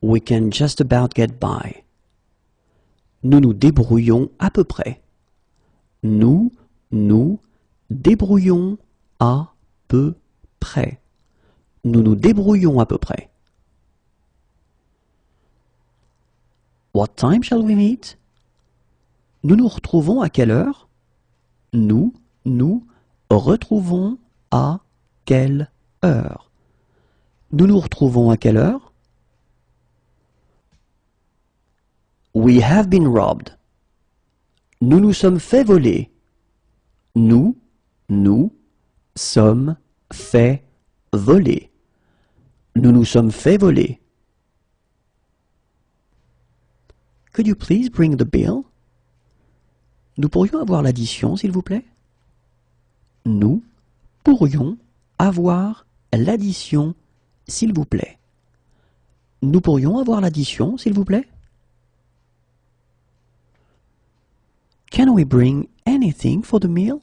We can just about get by. Nous nous débrouillons à peu près. Nous nous débrouillons à peu près. Nous nous débrouillons à peu près. What time shall we meet? Nous nous retrouvons à quelle heure? Nous nous retrouvons à quelle heure? Nous nous retrouvons à quelle heure? We have been robbed. Nous nous sommes fait voler. Nous nous sommes fait volé. Nous nous sommes fait voler. Could you please bring the bill? Nous pourrions avoir l'addition, s'il vous plaît? Nous pourrions avoir l'addition, s'il vous plaît. Nous pourrions avoir l'addition, s'il vous plaît? Can we bring anything for the meal?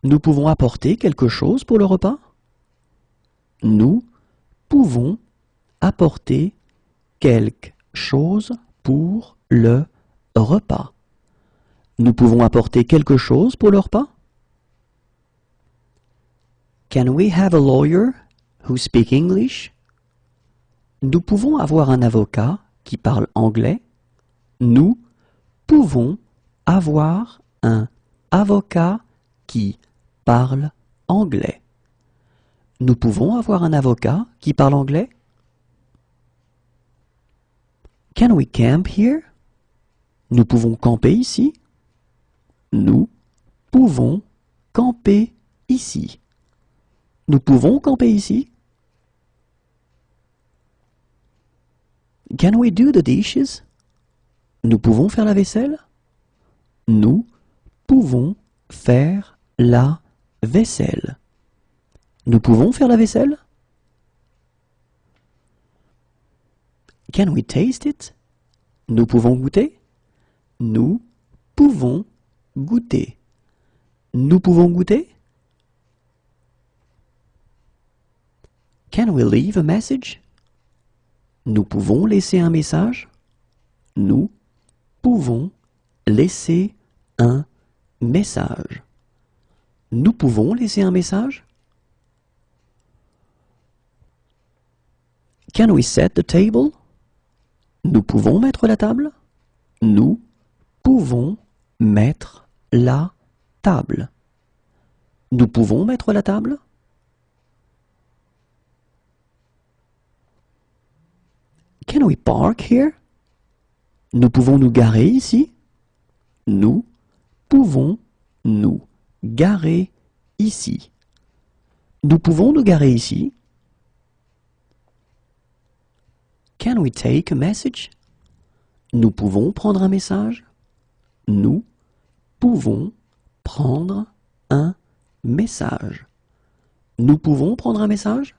Nous pouvons apporter quelque chose pour le repas? Nous pouvons apporter quelque chose pour le repas. Nous pouvons apporter quelque chose pour le repas? Can we have a lawyer who speaks English? Nous pouvons avoir un avocat qui parle anglais? Nous pouvons avoir un avocat qui parle anglais. Nous pouvons avoir un avocat qui parle anglais? Can we camp here? Nous pouvons camper ici? Nous pouvons camper ici. Nous pouvons camper ici? Can we do the dishes? Nous pouvons faire la vaisselle? Nous pouvons faire la vaisselle. Nous pouvons faire la vaisselle? Can we taste it? Nous pouvons goûter? Nous pouvons goûter. Nous pouvons goûter? Can we leave a message? Nous pouvons laisser un message? Nous pouvons laisser un message. Nous pouvons laisser un message? Can we set the table? Nous pouvons mettre la table? Nous pouvons mettre la table. Nous pouvons mettre la table? Can we park here? Nous pouvons nous garer ici? Nous pouvons nous garer ici. Nous pouvons nous garer ici? Can we take a message? Nous pouvons prendre un message? Nous pouvons prendre un message. Nous pouvons prendre un message?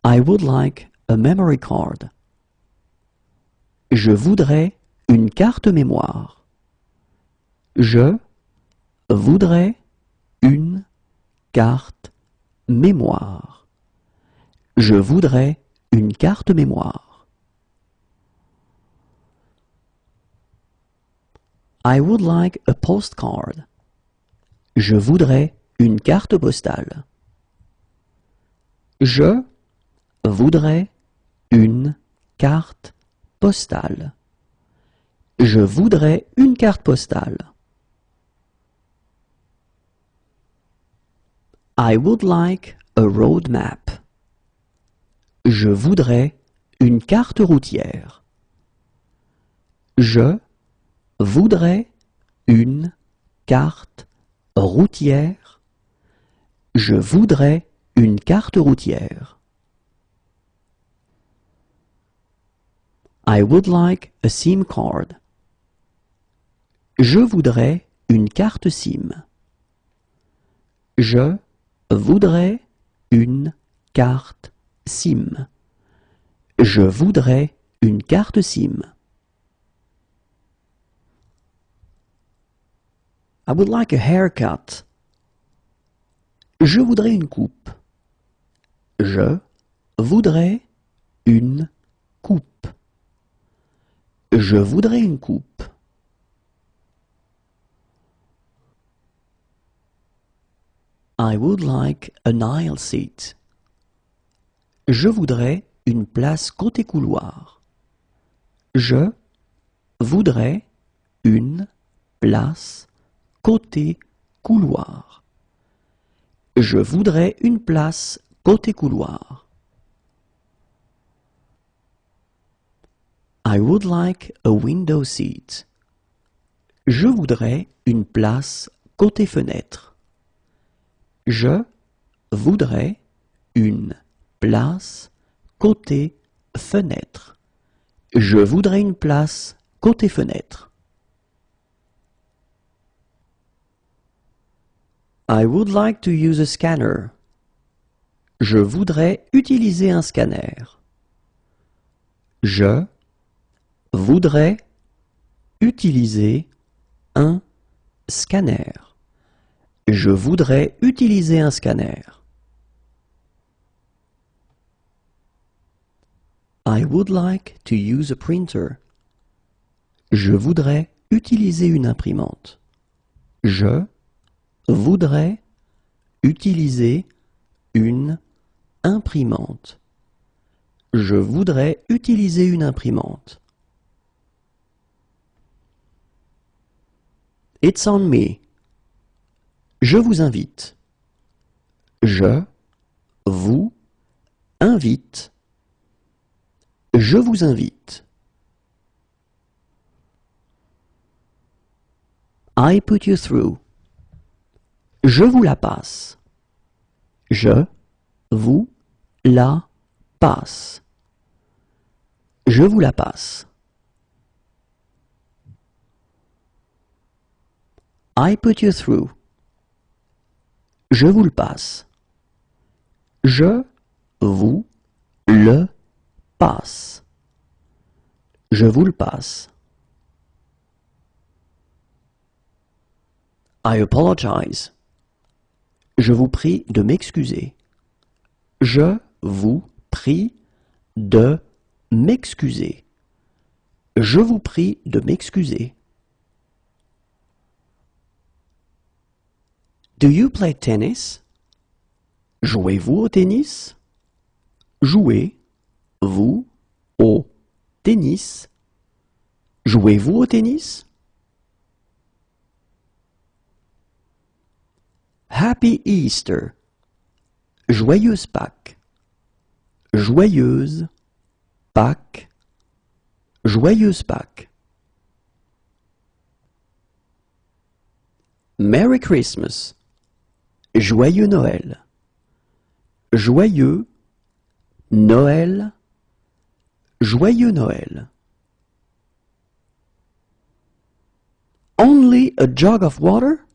I would like a memory card. Je voudrais une carte mémoire. Je voudrais une carte mémoire. Je voudrais une carte mémoire. I would like a postcard. Je voudrais une carte postale. Je voudrais une carte postale. Je voudrais une carte postale. I would like a road map. Je voudrais une carte routière. Je voudrais une carte routière. Je voudrais une carte routière. I would like a SIM card. Je voudrais une carte SIM. Je voudrais une carte SIM. Je voudrais une carte SIM. I would like a haircut. Je voudrais une coupe. Je voudrais une coupe. Je voudrais une coupe. I would like an aisle seat. Je voudrais une place côté couloir. Je voudrais une place côté couloir. Je voudrais une place côté couloir. I would like a window seat. Je voudrais une place côté fenêtre. Je voudrais une place côté fenêtre. Je voudrais une place côté fenêtre. I would like to use a scanner. Je voudrais utiliser un scanner. Je voudrais utiliser un scanner. Je voudrais utiliser un scanner. I would like to use a printer. Je voudrais utiliser une imprimante. Je voudrais utiliser une imprimante. Je voudrais utiliser une imprimante. It's on me. Je vous invite. Je vous invite. Je vous invite. I put you through. Je vous la passe. Je vous la passe. Je vous la passe. I put you through. Je vous le passe. Je vous le passe. Je vous le passe. I apologize. Je vous prie de m'excuser. Je vous prie de m'excuser. Je vous prie de m'excuser. Do you play tennis? Jouez-vous au tennis? Jouez-vous au tennis? Jouez-vous au tennis? Happy Easter. Joyeuse Pâques. Joyeuse Pâques. Joyeuse Pâques. Merry Christmas. Joyeux Noël. Joyeux Noël. Joyeux Noël. Only a jug of water?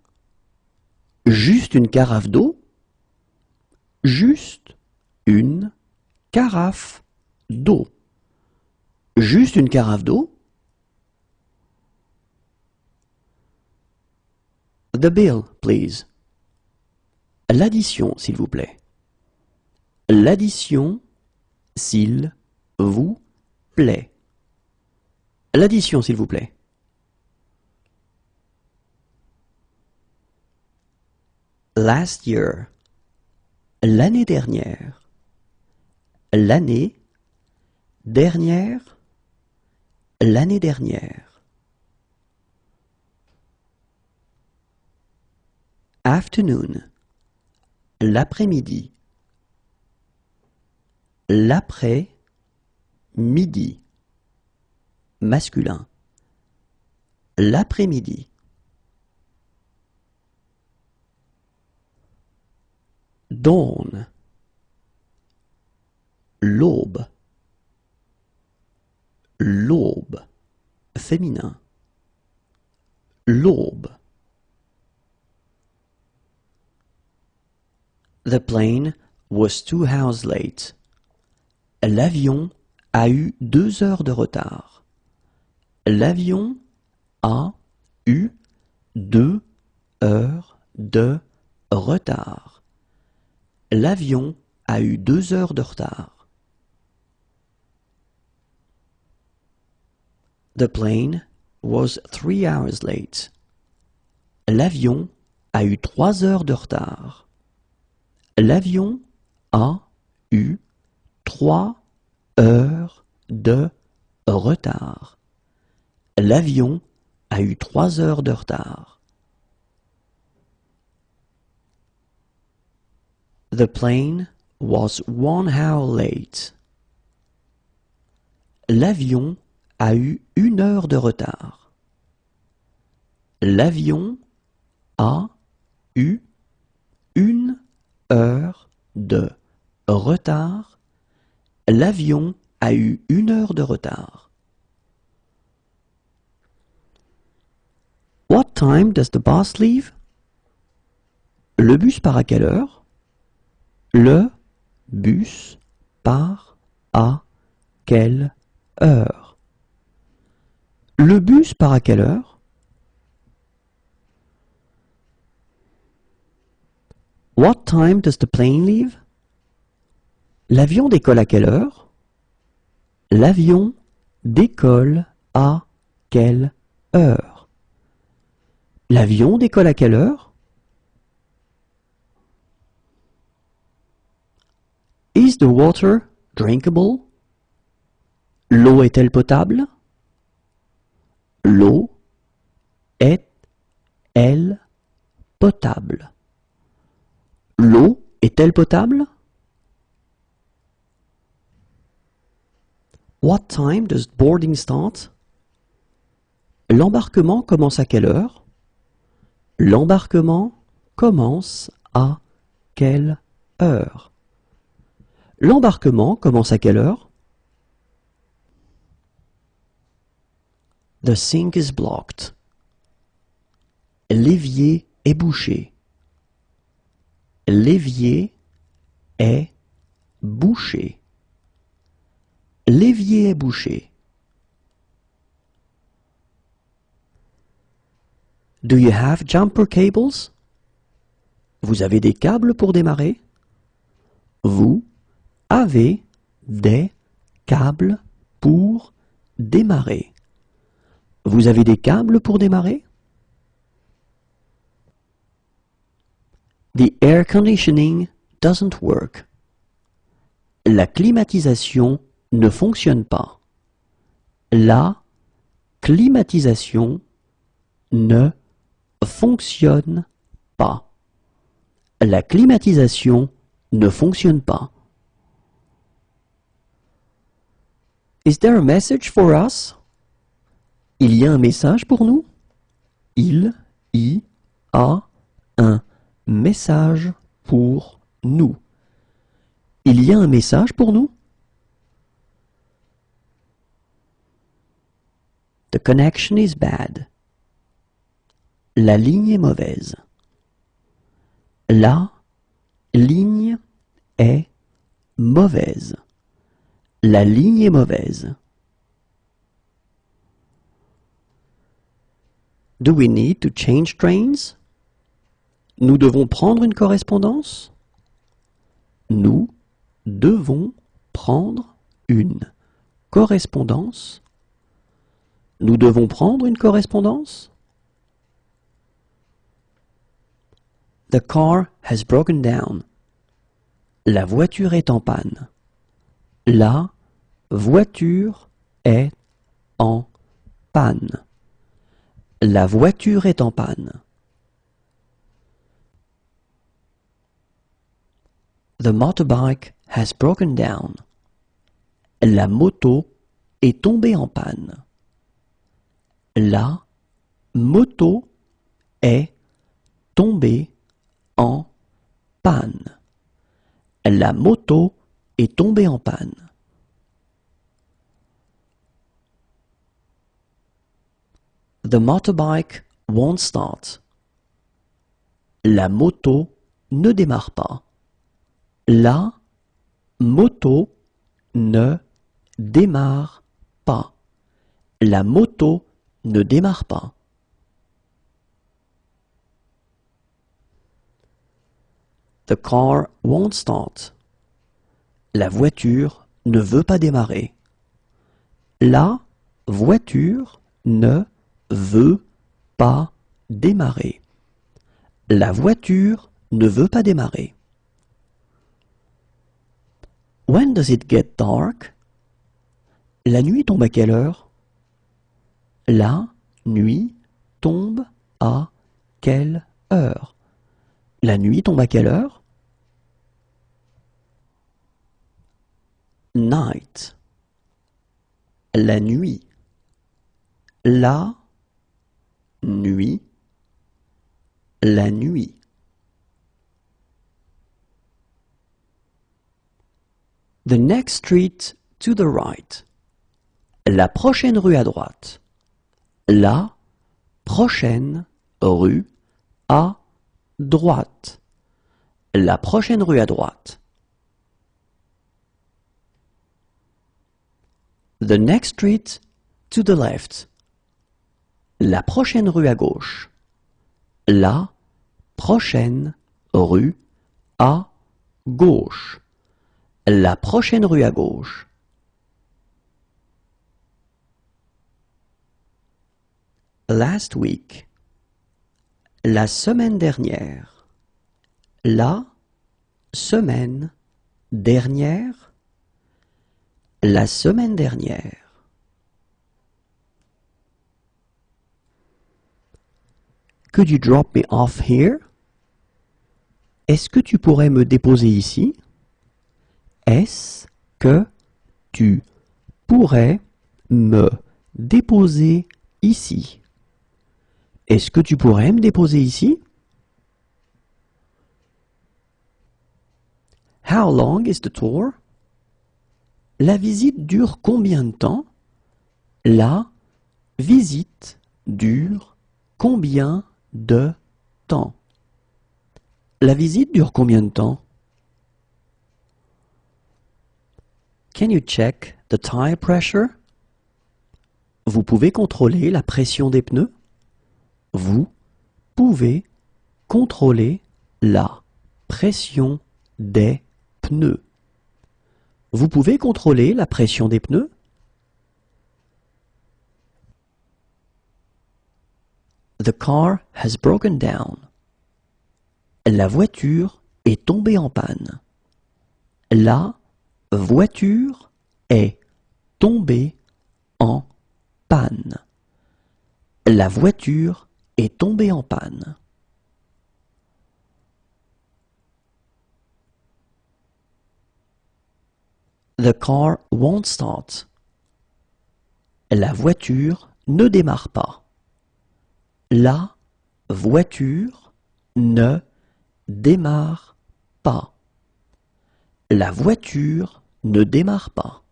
Juste une carafe d'eau? Juste une carafe d'eau. Juste une carafe d'eau? The bill, please. L'addition, s'il vous plaît. L'addition, s'il vous plaît. L'addition, s'il vous plaît. Last year. L'année dernière. L'année dernière. L'année dernière. Afternoon. L'après-midi. L'après-midi. Masculin. L'après-midi. Dawn. L'aube. L'aube. Féminin. L'aube. The plane was 2 hours late. L'avion a eu 2 heures de retard. L'avion a eu 2 heures de retard. L'avion a eu 2 heures de retard. The plane was 3 hours late. L'avion a eu 3 heures de retard. L'avion a eu 3 heures de retard. L'avion a eu 3 heures de retard. The plane was 1 hour late. L'avion a eu 1 heure de retard. L'avion a eu 1 heure de retard. L'avion a eu 1 heure de retard. What time does the bus leave? Le bus part à quelle heure? Le bus part à quelle heure? Le bus part à quelle heure? What time does the plane leave? L'avion décolle à quelle heure? L'avion décolle à quelle heure? L'avion décolle à quelle heure? Is the water drinkable? L'eau est-elle potable? L'eau est-elle potable? L'eau est-elle potable? What time does boarding start? L'embarquement commence à quelle heure? L'embarquement commence à quelle heure? L'embarquement commence à quelle heure? The sink is blocked. L'évier est bouché. L'évier est bouché. L'évier est bouché. Do you have jumper cables? Vous avez des câbles pour démarrer? Vous avez des câbles pour démarrer. Vous avez des câbles pour démarrer? The air conditioning doesn't work. La climatisation ne fonctionne pas. La climatisation ne fonctionne pas. La climatisation ne fonctionne pas. Is there a message for us? Il y a un message pour nous? Il y a un message pour nous. Il y a un message pour nous? The connection is bad. La ligne est mauvaise. La ligne est mauvaise. La ligne est mauvaise. Do we need to change trains? Nous devons prendre une correspondance? Nous devons prendre une correspondance? Nous devons prendre une correspondance? The car has broken down. La voiture est en panne. La voiture est en panne. La voiture est en panne. The motorbike has broken down. La moto est tombée en panne. La moto est tombée en panne. La moto est tombée en panne. The motorbike won't start. La moto ne démarre pas. La moto ne démarre pas. La moto ne démarre pas. The car won't start. La voiture ne veut pas démarrer. La voiture ne veut pas démarrer. La voiture ne veut pas démarrer. When does it get dark? La nuit tombe à quelle heure? La nuit tombe à quelle heure? La nuit tombe à quelle heure? Night. La nuit. La nuit. La nuit. The next street to the right. La prochaine rue à droite. La prochaine rue à droite. La prochaine rue à droite. The next street to the left. La prochaine rue à gauche. La prochaine rue à gauche. La prochaine rue à gauche. Last week. La semaine dernière. La semaine dernière. La semaine dernière. Could you drop me off here? Est-ce que tu pourrais me déposer ici? Est-ce que tu pourrais me déposer ici? Est-ce que tu pourrais me déposer ici? How long is the tour? La visite dure combien de temps? La visite dure combien de temps? La visite dure combien de temps? Can you check the tire pressure? Vous pouvez contrôler la pression des pneus? Vous pouvez contrôler la pression des pneus. Vous pouvez contrôler la pression des pneus? The car has broken down. La voiture est tombée en panne. La voiture est tombée en panne. La voiture est tombée en panne. The car won't start. La voiture ne démarre pas. La voiture ne démarre pas. La voiture ne démarre pas.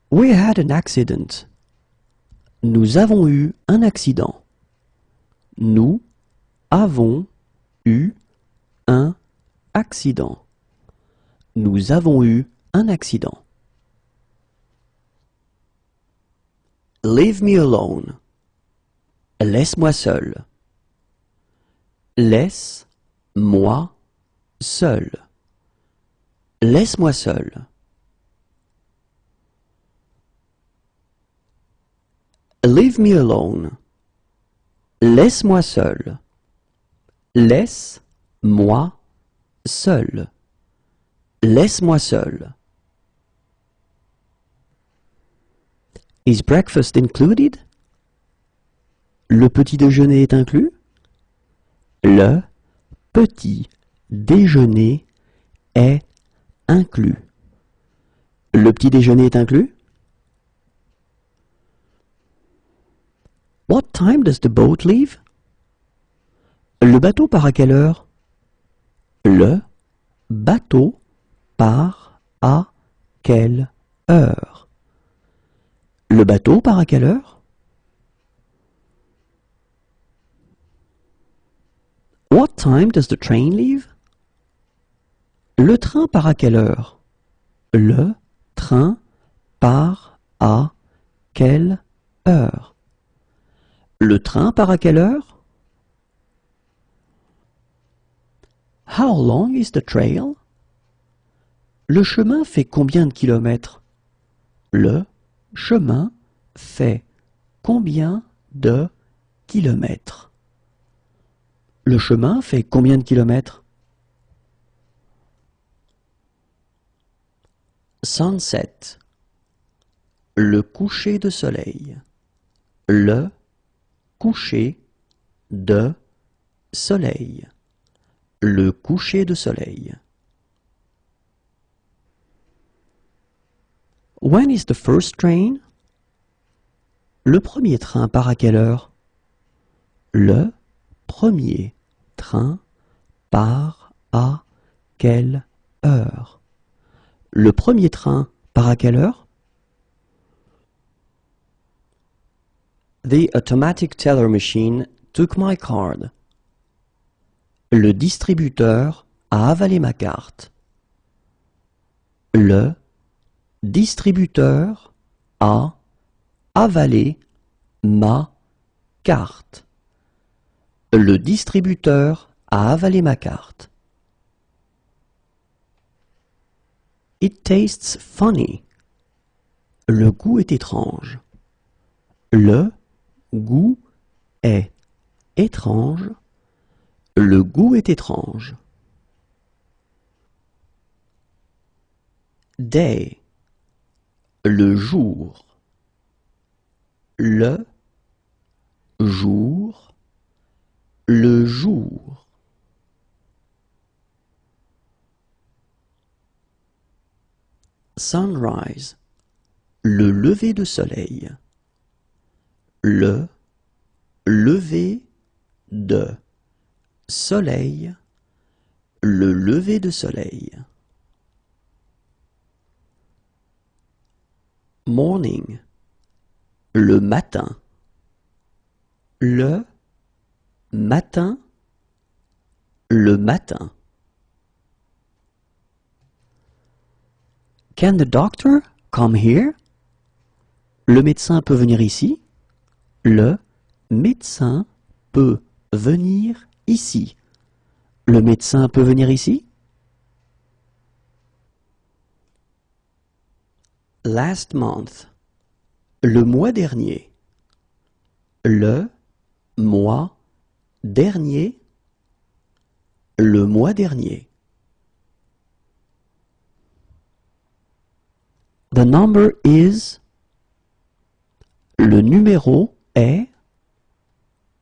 We had an accident. Nous avons eu un accident. Nous avons eu un accident. Nous avons eu un accident. Leave me alone. Laisse-moi seul. Laisse-moi seul. Laisse-moi seul. Leave me alone. Laisse-moi seul. Laisse-moi seul. Laisse-moi seul. Is breakfast included? Le petit déjeuner est inclus? Le petit déjeuner est inclus. Le petit déjeuner est inclus? What time does the boat leave? Le bateau part à quelle heure? Le bateau part à quelle heure? Le bateau part à quelle heure? What time does the train leave? Le train part à quelle heure? Le train part à quelle heure? Le train part à quelle heure? How long is the trail? Le chemin fait combien de kilomètres? Le chemin fait combien de kilomètres? Le chemin fait combien de kilomètres? Sunset. Le coucher de soleil. Le coucher de soleil. Le coucher de soleil. When is the first train? Le premier train part à quelle heure? Le premier train part à quelle heure? Le premier train part à quelle heure? The automatic teller machine took my card. Le distributeur a avalé ma carte. Le distributeur a avalé ma carte. Le distributeur a avalé ma carte. It tastes funny. Le goût est étrange. Le goût est étrange. Le goût est étrange. Day. Le jour. Le jour. Le jour. Sunrise. Le lever de soleil. Le lever de soleil. Le lever de soleil. Morning. Le matin. Le matin. Le matin. Can the doctor come here? Le médecin peut venir ici. Le médecin peut venir ici. Le médecin peut venir ici. Last month. Le mois dernier. Le mois dernier. Le mois dernier. The number is. Le numéro est.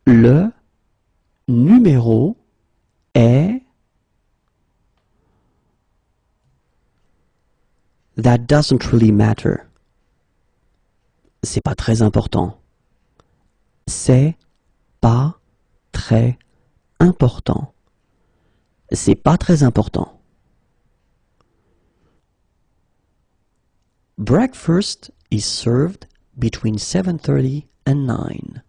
Le numéro est. That doesn't really matter. C'est pas très important. C'est pas très important. C'est pas très important. Breakfast is served between 7:30 and 9.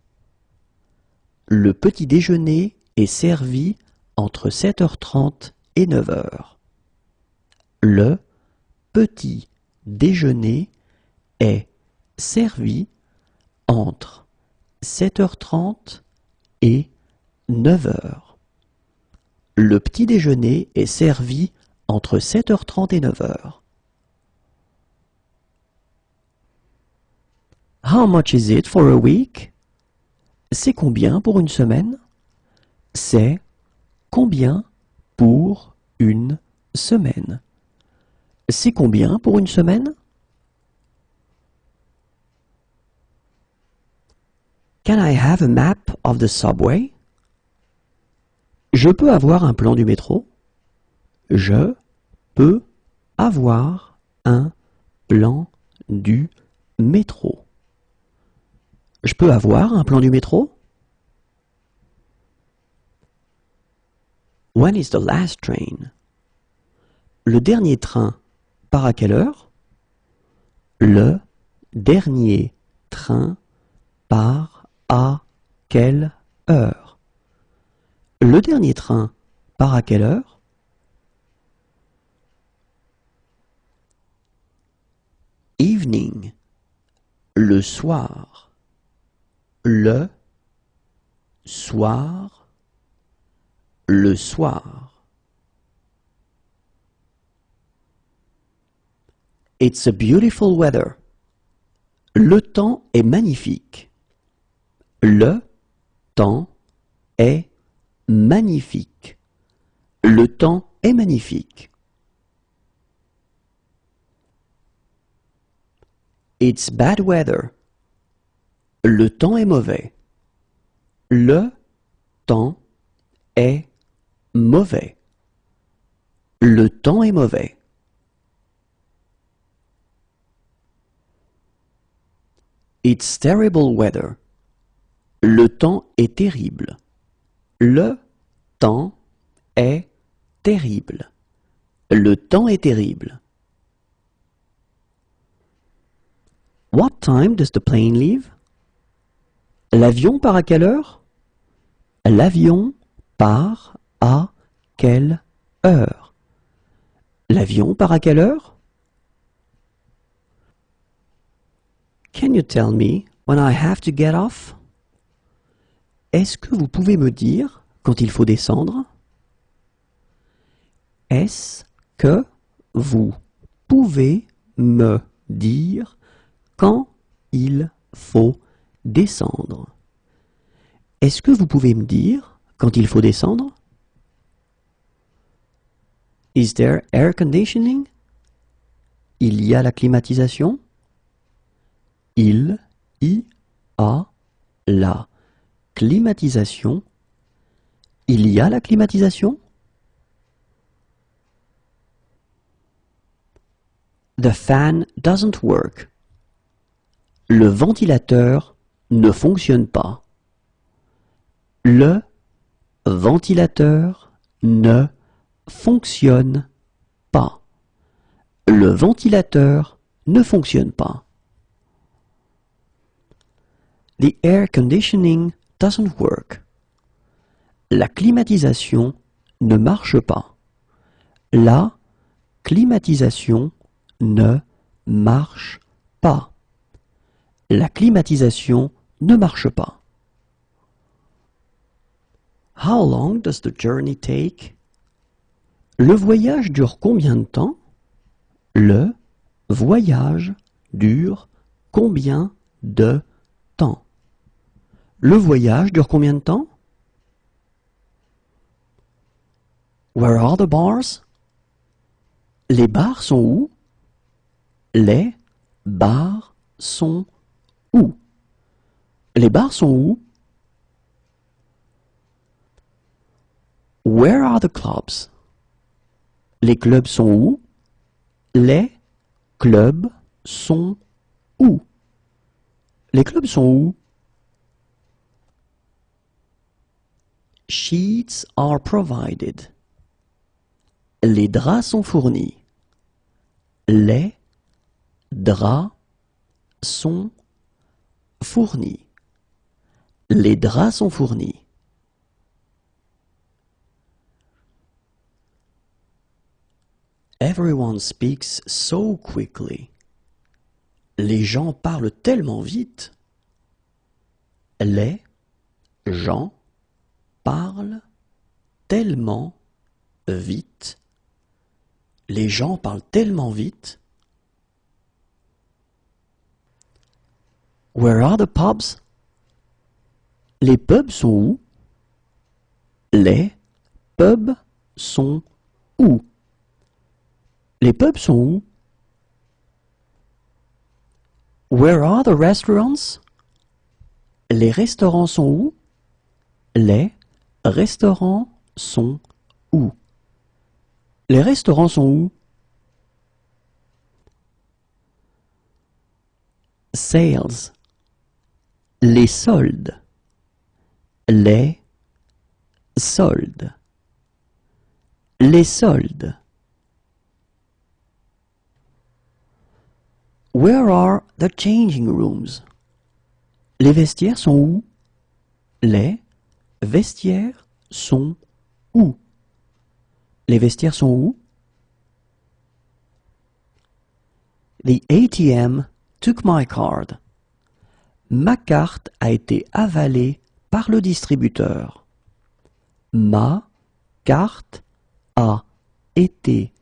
Le petit déjeuner est servi entre 7h30 et 9h. Le petit déjeuner est servi entre 7h30 et 9h. Le petit déjeuner est servi entre 7h30 et 9h. How much is it for a week? C'est combien pour une semaine? C'est combien pour une semaine? C'est combien pour une semaine? Can I have a map of the subway? Je peux avoir un plan du métro? Je peux avoir un plan du métro. Je peux avoir un plan du métro? When is the last train? Le dernier train part à quelle heure? Le dernier train part à quelle heure? Le dernier train part à quelle heure? Evening. Le soir. Le soir. Le soir. It's a beautiful weather. Le temps est magnifique. Le temps est magnifique. Le temps est magnifique. It's bad weather. Le temps est mauvais. Le temps est mauvais. Le temps est mauvais. It's terrible weather. Le temps est terrible. Le temps est terrible. Le temps est terrible. What time does the plane leave? L'avion part à quelle heure? L'avion part à quelle heure? L'avion part à quelle heure? Can you tell me when I have to get off? Est-ce que vous pouvez me dire quand il faut descendre? Est-ce que vous pouvez me dire quand il faut descendre? Est-ce que vous pouvez me dire quand il faut descendre? Is there air conditioning? Il y a la climatisation? Il y a la climatisation? Il y a la climatisation? The fan doesn't work. Le ventilateur ne fonctionne pas. Le ventilateur ne fonctionne pas. Le ventilateur ne fonctionne pas. The air conditioning doesn't work. La climatisation ne marche pas. La climatisation ne marche pas. La climatisation ne marche pas. How long does the journey take? Le voyage dure combien de temps? Le voyage dure combien de temps? Le voyage dure combien de temps? Where are the bars? Les bars sont où? Les bars sont où? Les bars sont où? Where are the clubs? Les clubs sont où? Les clubs sont où? Les clubs sont où? Sheets are provided. Les draps sont fournis. Les draps sont fournis. Les draps sont fournis. Everyone speaks so quickly. Les gens parlent tellement vite. Les gens parlent tellement vite. Les gens parlent tellement vite. Where are the pubs? Les pubs sont où? Les pubs sont où? Les pubs sont où? Where are the restaurants? Les restaurants sont où? Les restaurants sont où? Les restaurants sont où? Sales. Les soldes. Les soldes. Les soldes. Where are the changing rooms? Les vestiaires sont où? Les vestiaires sont où? Les vestiaires sont où? The ATM took my card. Ma carte a été avalée par le distributeur. Ma carte a été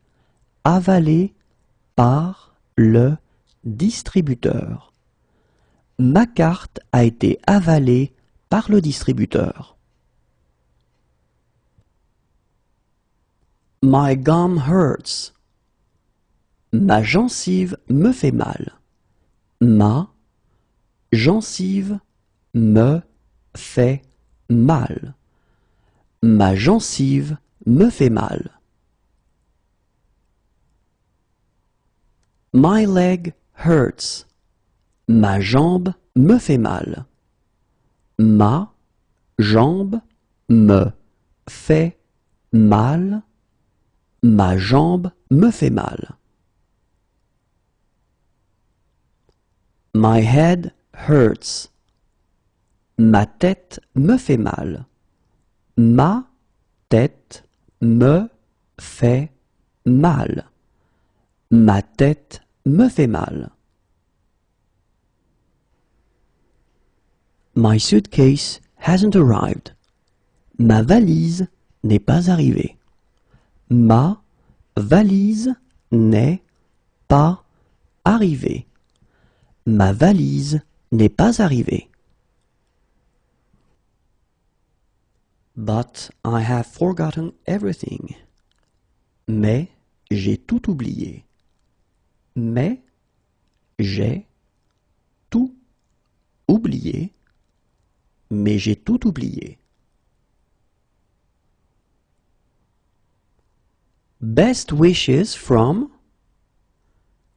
avalée par le distributeur. Ma carte a été avalée par le distributeur. My gum hurts. Ma gencive me fait mal. Ma gencive me fait mal. Ma gencive me fait mal. My leg hurts. Ma jambe me fait mal. Ma jambe me fait mal. Ma jambe me fait mal. My head hurts. Ma tête me fait mal. Ma tête me fait mal. Ma tête me fait mal. My suitcase hasn't arrived. Ma valise n'est pas arrivée. Ma valise n'est pas arrivée. Ma valise n'est pas arrivée. But I have forgotten everything. Mais j'ai tout oublié. Mais j'ai tout oublié. Mais j'ai tout oublié. Best wishes from.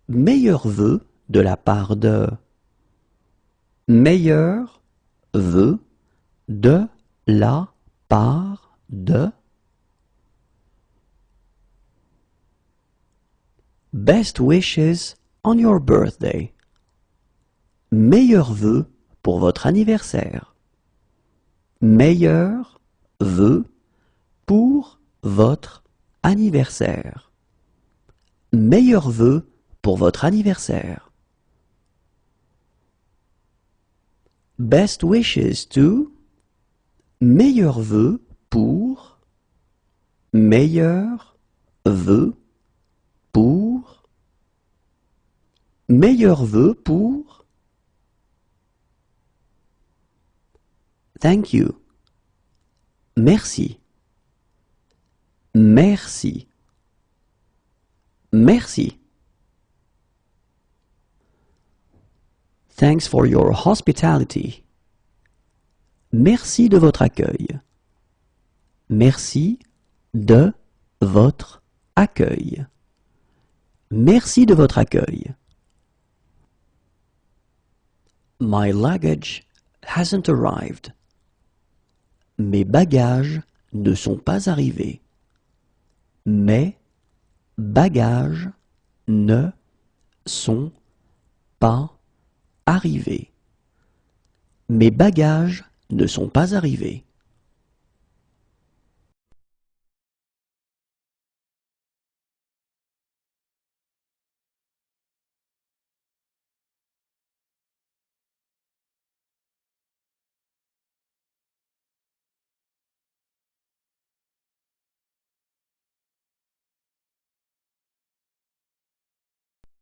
Meilleurs vœux de la part de. Meilleurs vœux de la part de. Best wishes on your birthday. Meilleurs vœux pour votre anniversaire. Meilleurs vœux pour votre anniversaire. Meilleurs vœux pour votre anniversaire. Best wishes to. Meilleurs vœux pour. Meilleurs vœux pour. Meilleurs vœux pour. Thank you. Merci. Merci. Merci. Thanks for your hospitality. Merci de votre accueil. Merci de votre accueil. Merci de votre accueil. My luggage hasn't arrived. Mes bagages ne sont pas arrivés. Mes bagages ne sont pas arrivés. Mes bagages ne sont pas arrivés.